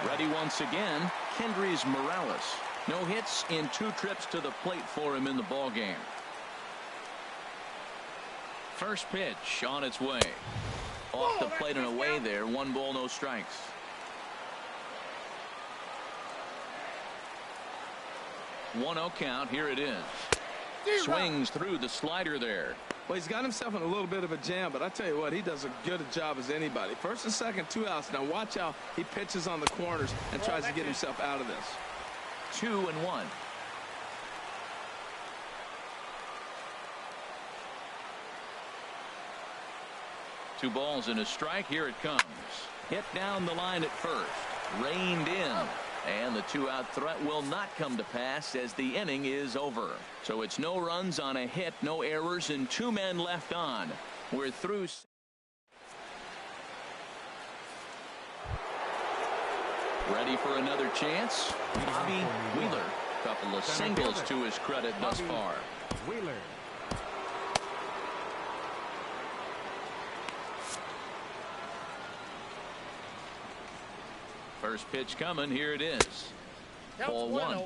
A: Ready once again, Kendrys Morales. No hits in 2 trips to the plate for him in the ball game. First pitch on its way. Off the plate and away there. 1 ball, no strikes. One-0 count. Here it is. Swings through the slider there.
C: Well, he's got himself in a little bit of a jam, but I tell you what, he does a good job as anybody. First and second, 2 outs. Now watch how he pitches on the corners and tries to get himself out of this.
A: 2-1. Two balls and a strike. Here it comes. Hit down the line at first. Reined in. And the two-out threat will not come to pass as the inning is over. So it's no runs on a hit, no errors, and 2 men left on. We're through. Ready for another chance? Bobby Wheeler. Couple of singles to his credit thus far.
D: Wheeler.
A: First pitch coming. Here it is. Ball 1.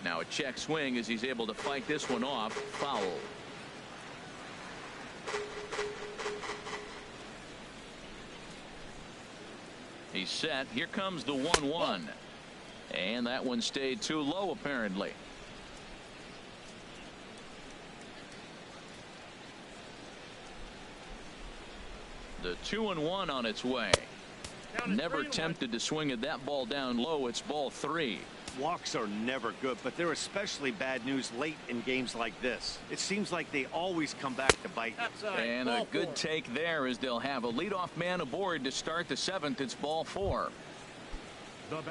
A: Now a check swing as he's able to fight this one off. Foul. He's set. Here comes the 1-1. And that one stayed too low apparently. The 2-1 on its way. Never tempted to swing at that ball down low. It's ball 3.
B: Walks are never good, but they're especially bad news late in games like this. It seems like they always come back to bite you.
A: And a good take there as they'll have a leadoff man aboard to start the 7th. It's ball 4.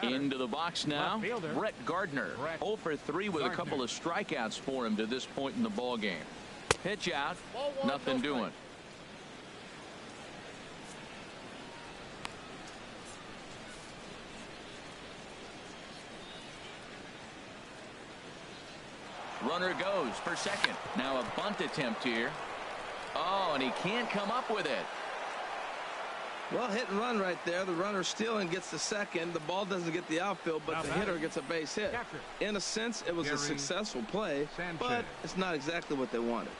A: Into the box now, Brett Gardner. 0 for 3 with a couple of strikeouts for him to this point in the ball game. Pitch out, nothing doing. Runner goes for second. Now a bunt attempt here. Oh, and he can't come up with it.
C: Well, hit and run right there. The runner stealing gets the second. The ball doesn't get the outfield, but the hitter gets a base hit. In a sense, it was a successful play, but it's not exactly what they wanted.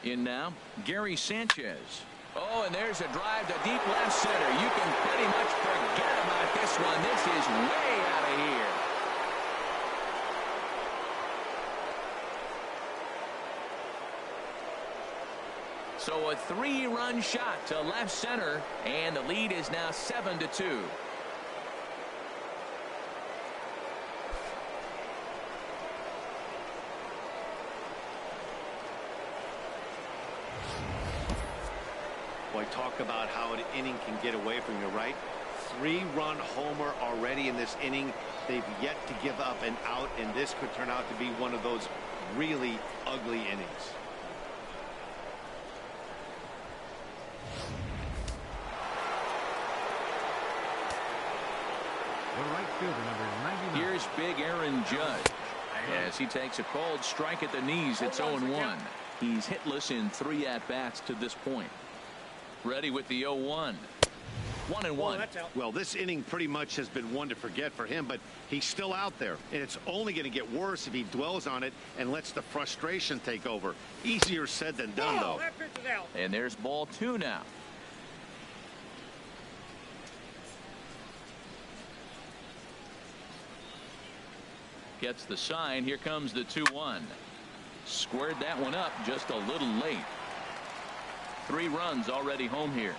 A: In now, Gary Sanchez. Oh, and there's a drive to deep left center. You can pretty much forget about this one. This is way out of here. So a 3-run shot to left center, and the lead is now 7-2.
B: Boy, talk about how an inning can get away from you, right? 3-run homer already in this inning. They've yet to give up an out, and this could turn out to be one of those really ugly innings.
D: The right fielder, number 99.
A: Here's big Aaron Judge as he takes a cold strike at the knees. It's 0-1. He's hitless in 3 at-bats to this point. Ready with the 0-1. 1-1.
B: Well, this inning pretty much has been one to forget for him, but he's still out there, and it's only going to get worse if he dwells on it and lets the frustration take over. Easier said than done, though.
A: And there's ball 2 now. Gets the sign. Here comes the 2-1. Squared that one up just a little late. 3 runs already home here.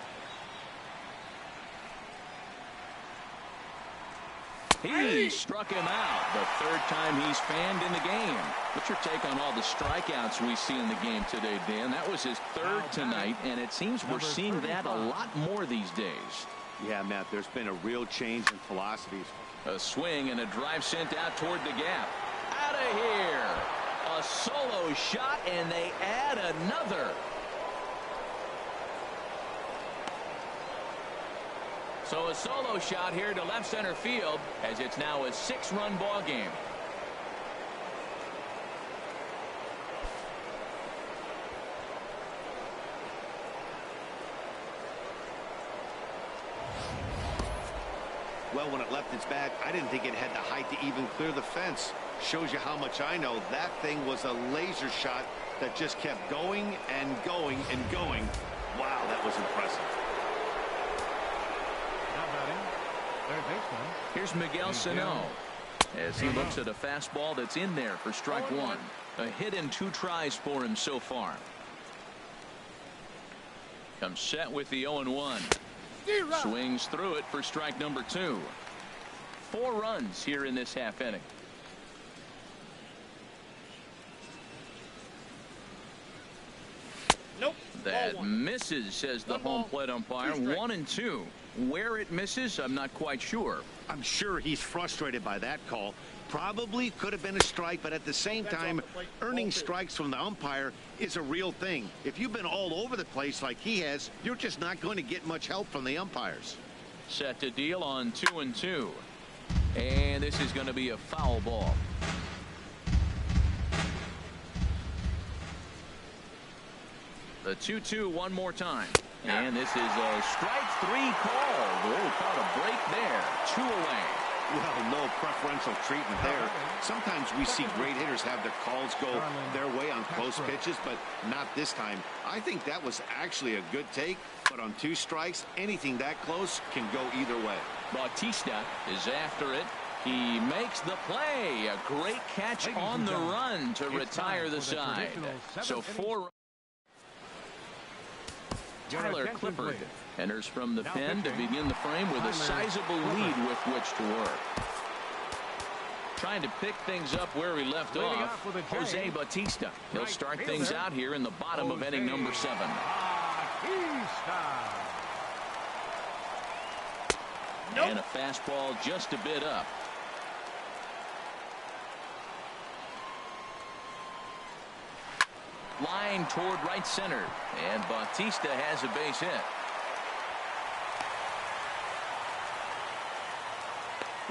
A: He struck him out. The 3rd time he's fanned in the game. What's your take on all the strikeouts we see in the game today, Dan? That was his 3rd tonight, and it seems we're seeing that a lot more these days.
B: Yeah, Matt, there's been a real change in philosophies.
A: A swing and a drive sent out toward the gap. Out of here. A solo shot, and they add another. So a solo shot here to left center field as it's now a 6-run ball game.
B: Well, when it left its bat, I didn't think it had the height to even clear the fence. Shows you how much I know. That thing was a laser shot that just kept going and going and going. Wow, that was impressive.
A: Here's Miguel Sano as he looks at a fastball that's in there for strike 1. A hit in 2 tries for him so far. Comes set with the 0-1. Swings through it for strike number 2. 4 runs here in this half inning.
E: Nope.
A: That misses, says the home plate umpire. 1-2. Where it misses, I'm not quite sure.
B: I'm sure he's frustrated by that call. Probably could have been a strike, but at the same time, earning strikes from the umpire is a real thing. If you've been all over the place like he has, you're just not going to get much help from the umpires.
A: Set to deal on 2-2. And this is going to be a foul ball. The 2-2 one more time. And this is a strike 3 call. Oh, caught a break there. 2 away.
B: Well, no preferential treatment there. Sometimes we see great hitters have their calls go their way on close pitches, but not this time. I think that was actually a good take, but on 2 strikes, anything that close can go either way.
A: Bautista is after it. He makes the play. A great catch on the run to retire the side. So 4. Tyler Clippard enters from the pen to begin the frame with a sizable lead with which to work. Trying to pick things up where he left off, Jose Bautista. He'll start things out here in the bottom of inning number 7. And a fastball just a bit up. Line toward right center, and Bautista has a base hit.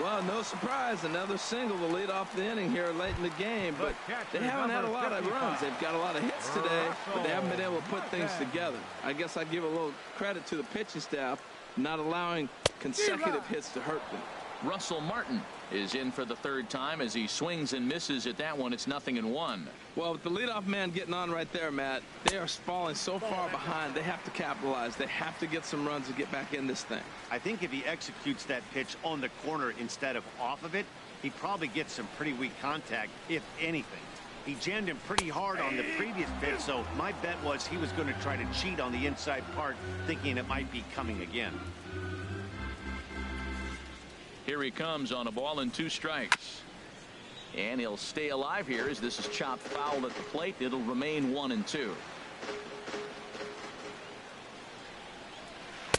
C: Well, no surprise, another single will lead off the inning here late in the game, but they haven't had a lot of runs. They've got a lot of hits today, but they haven't been able to put things together. I guess I give a little credit to the pitching staff not allowing consecutive hits to hurt them.
A: Russell Martin is in for the 3rd time as he swings and misses at that one. It's 0-1.
C: Well, with the leadoff man getting on right there, Matt, they are falling so far behind. They have to capitalize. They have to get some runs to get back in this thing.
B: I think if he executes that pitch on the corner instead of off of it, he probably gets some pretty weak contact, if anything. He jammed him pretty hard on the previous pitch, so my bet was he was going to try to cheat on the inside part, thinking it might be coming again.
A: Here he comes on a ball and 2 strikes. And he'll stay alive here as this is chopped foul at the plate. It'll remain 1-2.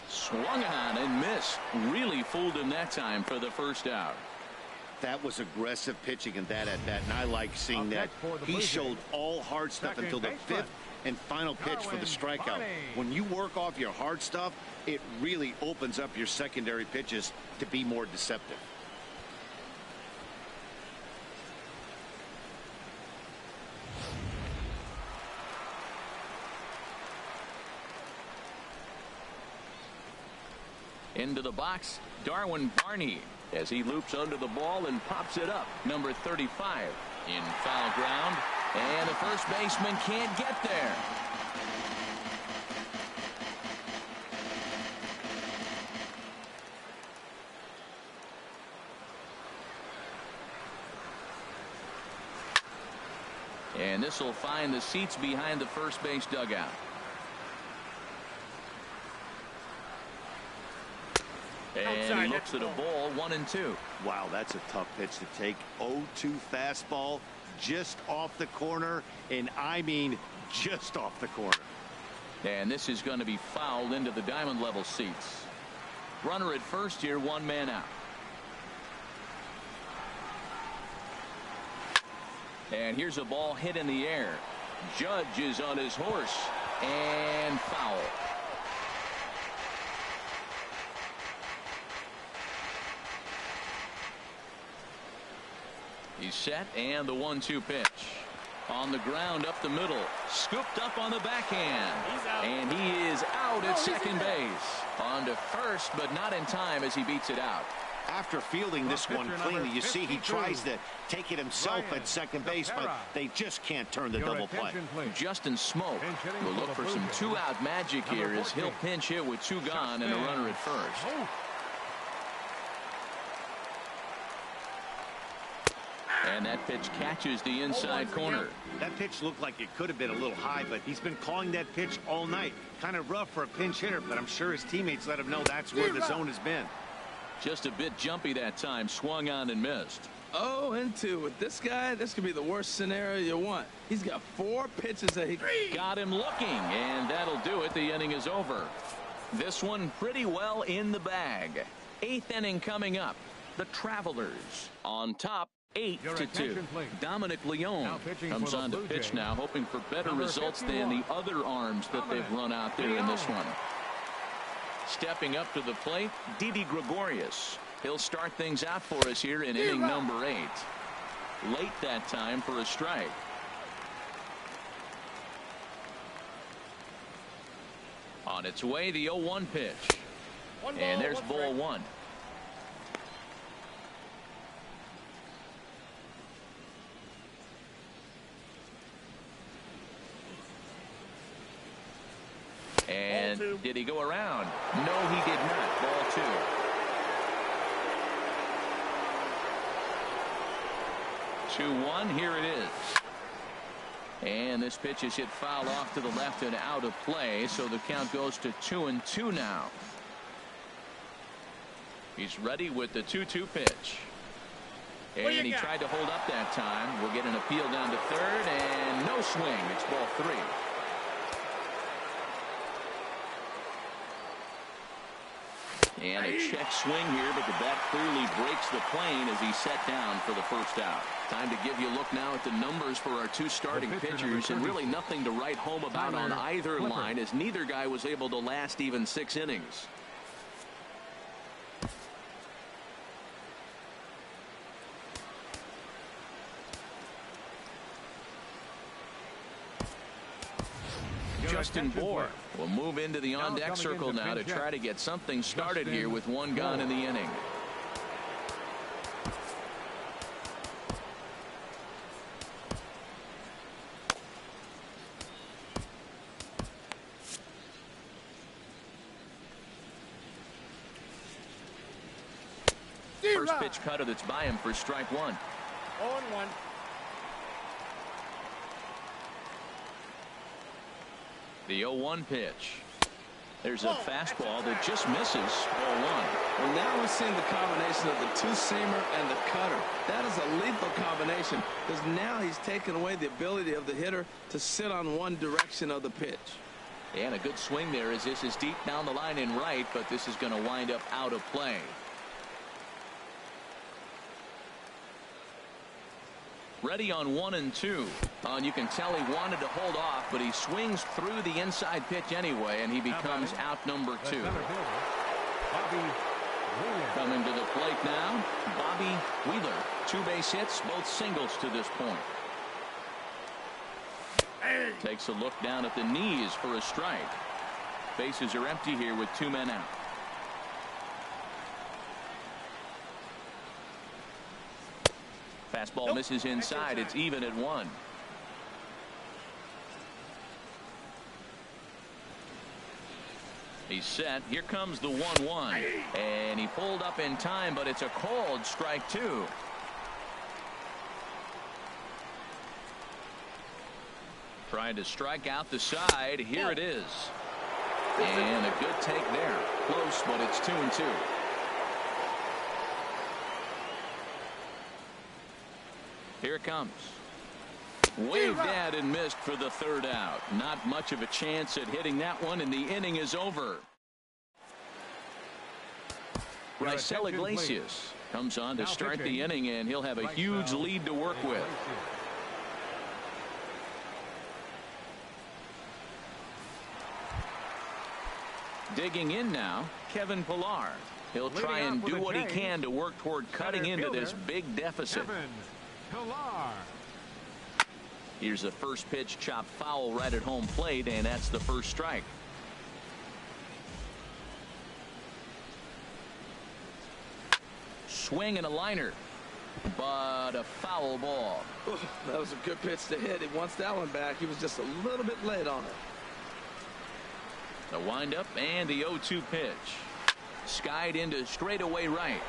A: Swung on and missed. Really fooled him that time for the 1st out.
B: That was aggressive pitching in that at bat, and I like seeing that. He showed all hard stuff until the 5th and final pitch for the strikeout. When you work off your hard stuff, it really opens up your secondary pitches to be more deceptive.
A: Into the box, Darwin Barney, as he loops under the ball and pops it up. Number 35 in foul ground, and the first baseman can't get there. And this will find the seats behind the first base dugout. And he looks at a ball, 1-2.
B: Wow, that's a tough pitch to take. 0-2 fastball just off the corner, and I mean just off the corner.
A: And this is going to be fouled into the diamond level seats. Runner at first here, 1 man out. And here's a ball hit in the air. Judge is on his horse, and foul. He's set, and the 1-2 pitch. On the ground up the middle. Scooped up on the backhand. And he is out at second base. On to first, but not in time as he beats it out.
B: After fielding this one cleanly, you see he tries to take it himself at second base, but they just can't turn the double play.
A: Justin Smoke will look for some 2-out magic here as he'll pinch hit with 2 gone and a runner at first. And that pitch catches the inside corner.
B: That pitch looked like it could have been a little high, but he's been calling that pitch all night. Kind of rough for a pinch hitter, but I'm sure his teammates let him know that's where the zone has been.
A: Just a bit jumpy that time. Swung on and missed.
C: 0-2 with this guy. This could be the worst scenario you want. He's got 4 pitches that he
A: got him looking, and that'll do it. The inning is over. This one pretty well in the bag. 8th inning coming up. The Travelers on top 8-2. Dominic Leone comes on to pitch now, hoping for better results than the other arms that they've run out there in this one. Stepping up to the plate, Didi Gregorius. He'll start things out for us here in inning number 8. Late that time for a strike. On its way, the 0-1 pitch. And there's ball 1. And did he go around? No, he did not. Ball 2. Two-one. Here it is. And this pitch is hit foul off to the left and out of play, so the count goes to 2-2 now. He's ready with the 2-2 pitch. And he tried to hold up that time. We'll get an appeal down to third, and no swing. It's ball 3. And a check swing here, but the bat clearly breaks the plane as he's set down for the first out. Time to give you a look now at the numbers for our 2 starting pitchers, and really nothing to write home about on either line, as neither guy was able to last even 6 innings. Justin Bour will move into the on-deck circle now to try to get something started here with 1 gone in the inning. First pitch cutter that's by him for strike 1.
E: 0-1.
A: The 0-1 pitch. There's a fastball that just misses. Ball 1.
C: Well, now we're seeing the combination of the 2-seamer and the cutter. That is a lethal combination, because now he's taken away the ability of the hitter to sit on one direction of the pitch.
A: And a good swing there as this is deep down the line in right, but this is going to wind up out of play. Ready on 1 and 2. And you can tell he wanted to hold off, but he swings through the inside pitch anyway, and he becomes out number 2. Coming to the plate now, Bobby Wheeler. 2 base hits, both singles to this point. Takes a look down at the knees for a strike. Bases are empty here with 2 men out. Fastball misses inside. It's even at 1. He's set. Here comes the 1-1. And he pulled up in time, but it's a called strike 2. Trying to strike out the side. Here it is. And a good take there. Close, but it's 2-2. Here it comes. Waved at and missed for the 3rd out. Not much of a chance at hitting that one, and the inning is over. Raisel Iglesias comes on to start the inning, and he'll have a huge lead to work with. Digging in now, Kevin Pillar. He'll try and do what he can to work toward cutting into this big deficit. Here's a first pitch chopped foul right at home plate, and that's the first strike. Swing and a liner, but a foul ball.
C: Ooh, that was a good pitch to hit. He wants that one back. He was just a little bit late on it.
A: The windup and the 0-2 pitch. Skied into straightaway right.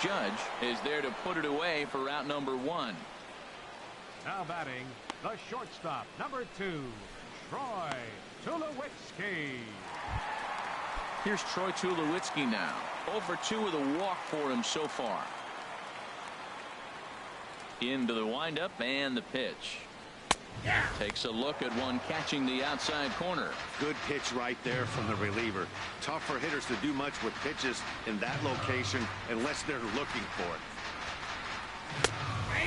A: Judge is there to put it away for out number 1.
D: Now batting, the shortstop, number 2, Troy Tulowitzki.
A: Here's Troy Tulowitzki now. 0 for 2 with a walk for him so far. Into the windup and the pitch. Takes a look at one catching the outside corner.
B: Good pitch right there from the reliever. Tough for hitters to do much with pitches in that location unless they're looking for it.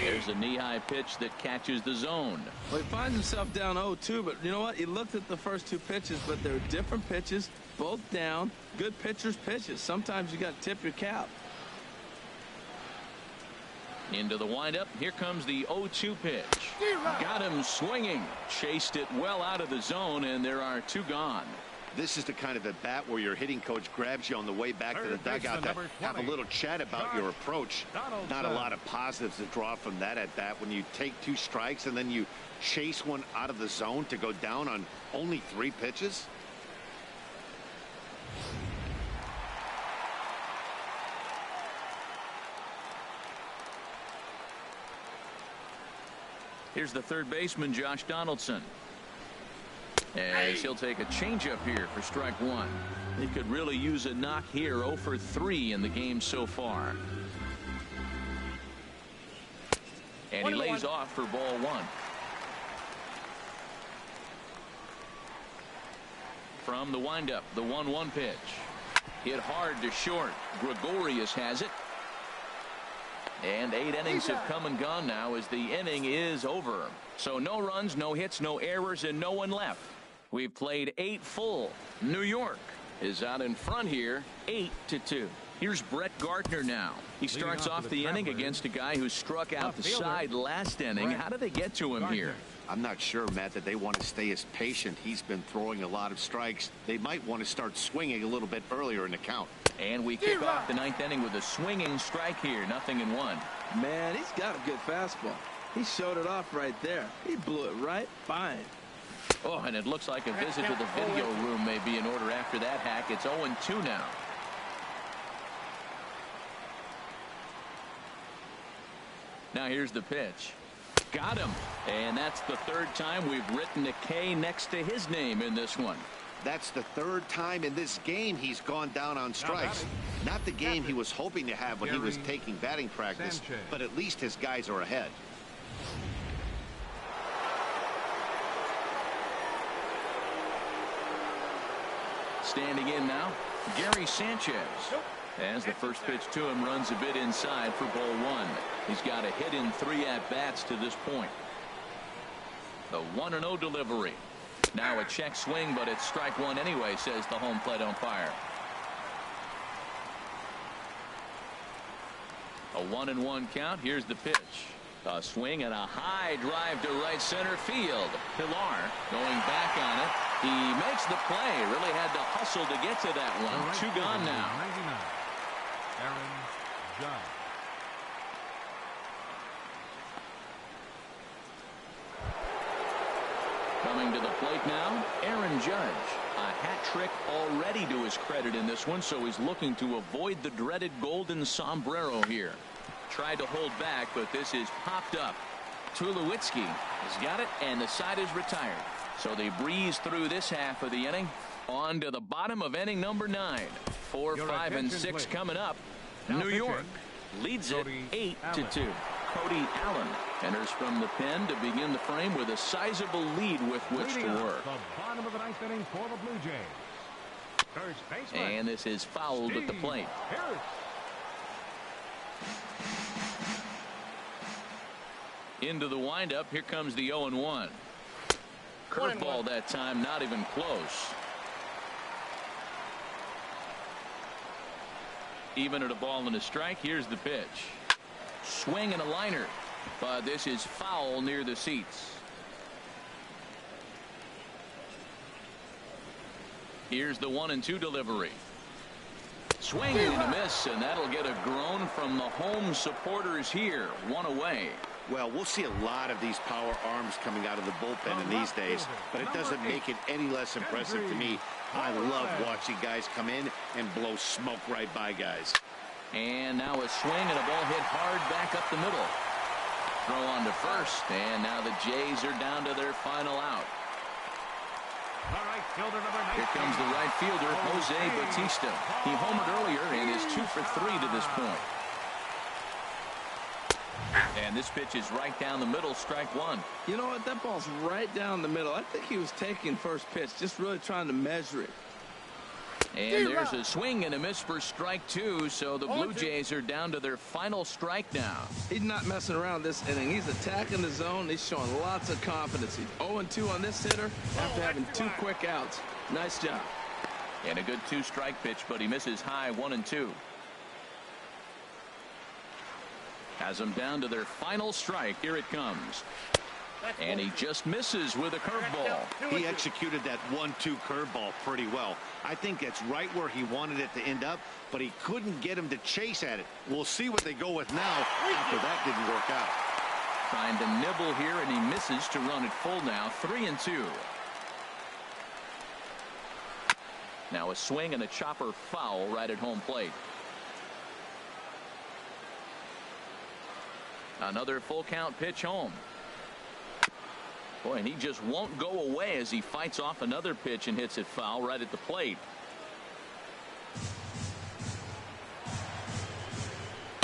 A: There's a knee-high pitch that catches the zone.
C: Well, he finds himself down 0-2, but you know what? He looked at the first 2 pitches, but they're different pitches, both down. Good pitchers' pitches. Sometimes you got to tip your cap.
A: Into the windup. Here comes the 0-2 pitch. Got him swinging. Chased it well out of the zone, and there are 2 gone.
B: This is the kind of at bat where your hitting coach grabs you on the way back to the dugout to have a little chat about your approach. Not a lot of positives to draw from that at bat when you take 2 strikes and then you chase one out of the zone to go down on only 3 pitches.
A: Here's the third baseman, Josh Donaldson. As he'll take a changeup here for strike 1. He could really use a knock here. 0 for 3 in the game so far. And he lays off for ball 1. From the windup, the 1-1 pitch. Hit hard to short. Gregorius has it. And 8 innings have come and gone now as the inning is over. So no runs, no hits, no errors, and no one left. We've played 8 full. New York is out in front here, 8-2. Here's Brett Gardner now. He starts off the inning against a guy who struck out the side last inning. How did they get to him here?
B: I'm not sure, Matt, that they want to stay as patient. He's been throwing a lot of strikes. They might want to start swinging a little bit earlier in the count.
A: And we kick off the 9th inning with a swinging strike here. 0-1.
C: Man, he's got a good fastball. He showed it off right there. He blew it right by him.
A: Oh, and it looks like a visit to the video room may be in order after that hack. It's 0-2 now. Now here's the pitch. Got him. And that's the 3rd time we've written a K next to his name in this one.
B: That's the 3rd time in this game he's gone down on strikes. Not the game he was hoping to have when he was taking batting practice, but at least his guys are ahead.
A: Standing in now, Gary Sanchez. As the first pitch to him runs a bit inside for ball 1. He's got a hit in 3 at-bats to this point. The 1-0 delivery. Now a check swing, but it's strike 1 anyway, says the home plate umpire. A 1-1 count. Here's the pitch. A swing and a high drive to right center field. Pilar going back on it. He makes the play. Really had to hustle to get to that one. 2 gone now.
D: 99. Aaron Judge.
A: Coming to the plate now, Aaron Judge. A hat trick already to his credit in this one, so he's looking to avoid the dreaded golden sombrero here. Tried to hold back, but this is popped up. Tulowitzki has got it, and the side is retired. So they breeze through this half of the inning. On to the bottom of inning number 9. 4, 5, and 6 coming up. New York leads it 8-2. Cody Allen enters from the pen to begin the frame with a sizable lead with which to work.
D: The bottom of the 9th inning for the Blue Jays. First baseman.
A: And this is fouled at the plate. Into the windup. Here comes the 0-1. Curveball that time, not even close. Even at a ball and a strike. Here's the pitch. Swing and a liner, but this is foul near the seats. Here's the 1-2 delivery. Swing and a miss, and that'll get a groan from the home supporters here. 1 away.
B: Well, we'll see a lot of these power arms coming out of the bullpen in these days, but it doesn't make it any less impressive to me. I love watching guys come in and blow smoke right by guys.
A: And now a swing and a ball hit hard back up the middle. Throw on to first, and now the Jays are down to their final out.
D: Right fielder number 19.
A: Here comes the right fielder, Jose Bautista. He homered earlier and is 2 for 3 to this point. And this pitch is right down the middle, strike one.
C: You know what? That ball's right down the middle. I think he was taking first pitch, just really trying to measure it.
A: And there's a swing and a miss for strike two, so the Blue Jays are down to their final strike now.
C: He's not messing around this inning. He's attacking the zone. He's showing lots of confidence. He's 0-2 on this hitter after having 2 quick outs. Nice job.
A: And a good 2-strike pitch, but he misses high 1-2. Has them down to their final strike. Here it comes. And he just misses with a curveball.
B: He executed that 1-2 curveball pretty well. I think it's right where he wanted it to end up, but he couldn't get him to chase at it. We'll see what they go with now after that didn't work out.
A: Trying to nibble here, and he misses to run it full now, 3-2. Now a swing and a chopper foul right at home plate. Another full count pitch home. Boy, and he just won't go away as he fights off another pitch and hits it foul right at the plate.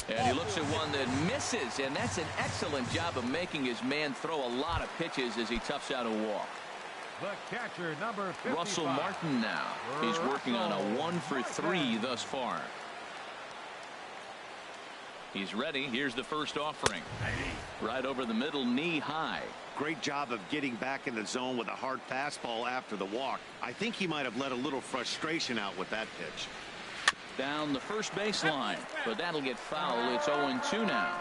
A: And he looks at one that misses, and that's an excellent job of making his man throw a lot of pitches as he toughs out a walk.
D: The catcher, number 55.
A: Russell Martin now. He's working on a 1 for 3 thus far. He's ready. Here's the first offering. Right over the middle, knee high.
B: Great job of getting back in the zone with a hard fastball after the walk. I think he might have let a little frustration out with that pitch.
A: Down the first baseline, but that'll get foul. It's 0-2 now.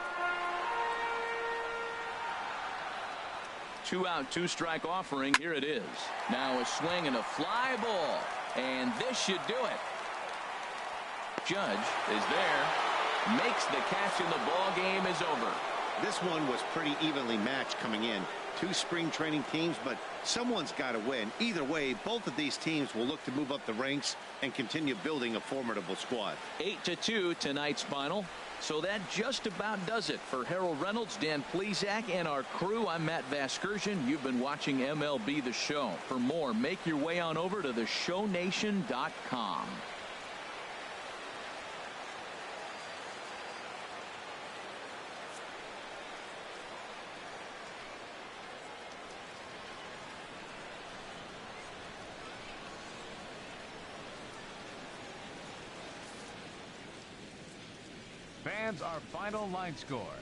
A: 2-out, 2-strike offering. Here it is. Now a swing and a fly ball, and this should do it. Judge is there. Makes the catch, and the ball game is over.
B: This one was pretty evenly matched coming in. 2 spring training teams, but someone's got to win. Either way, both of these teams will look to move up the ranks and continue building a formidable squad.
A: 8-2 tonight's final. So that just about does it for Harold Reynolds, Dan Plesac, and our crew. I'm Matt Vasgersian. You've been watching MLB The Show. For more, make your way on over to theshownation.com.
D: Fans, our final line score.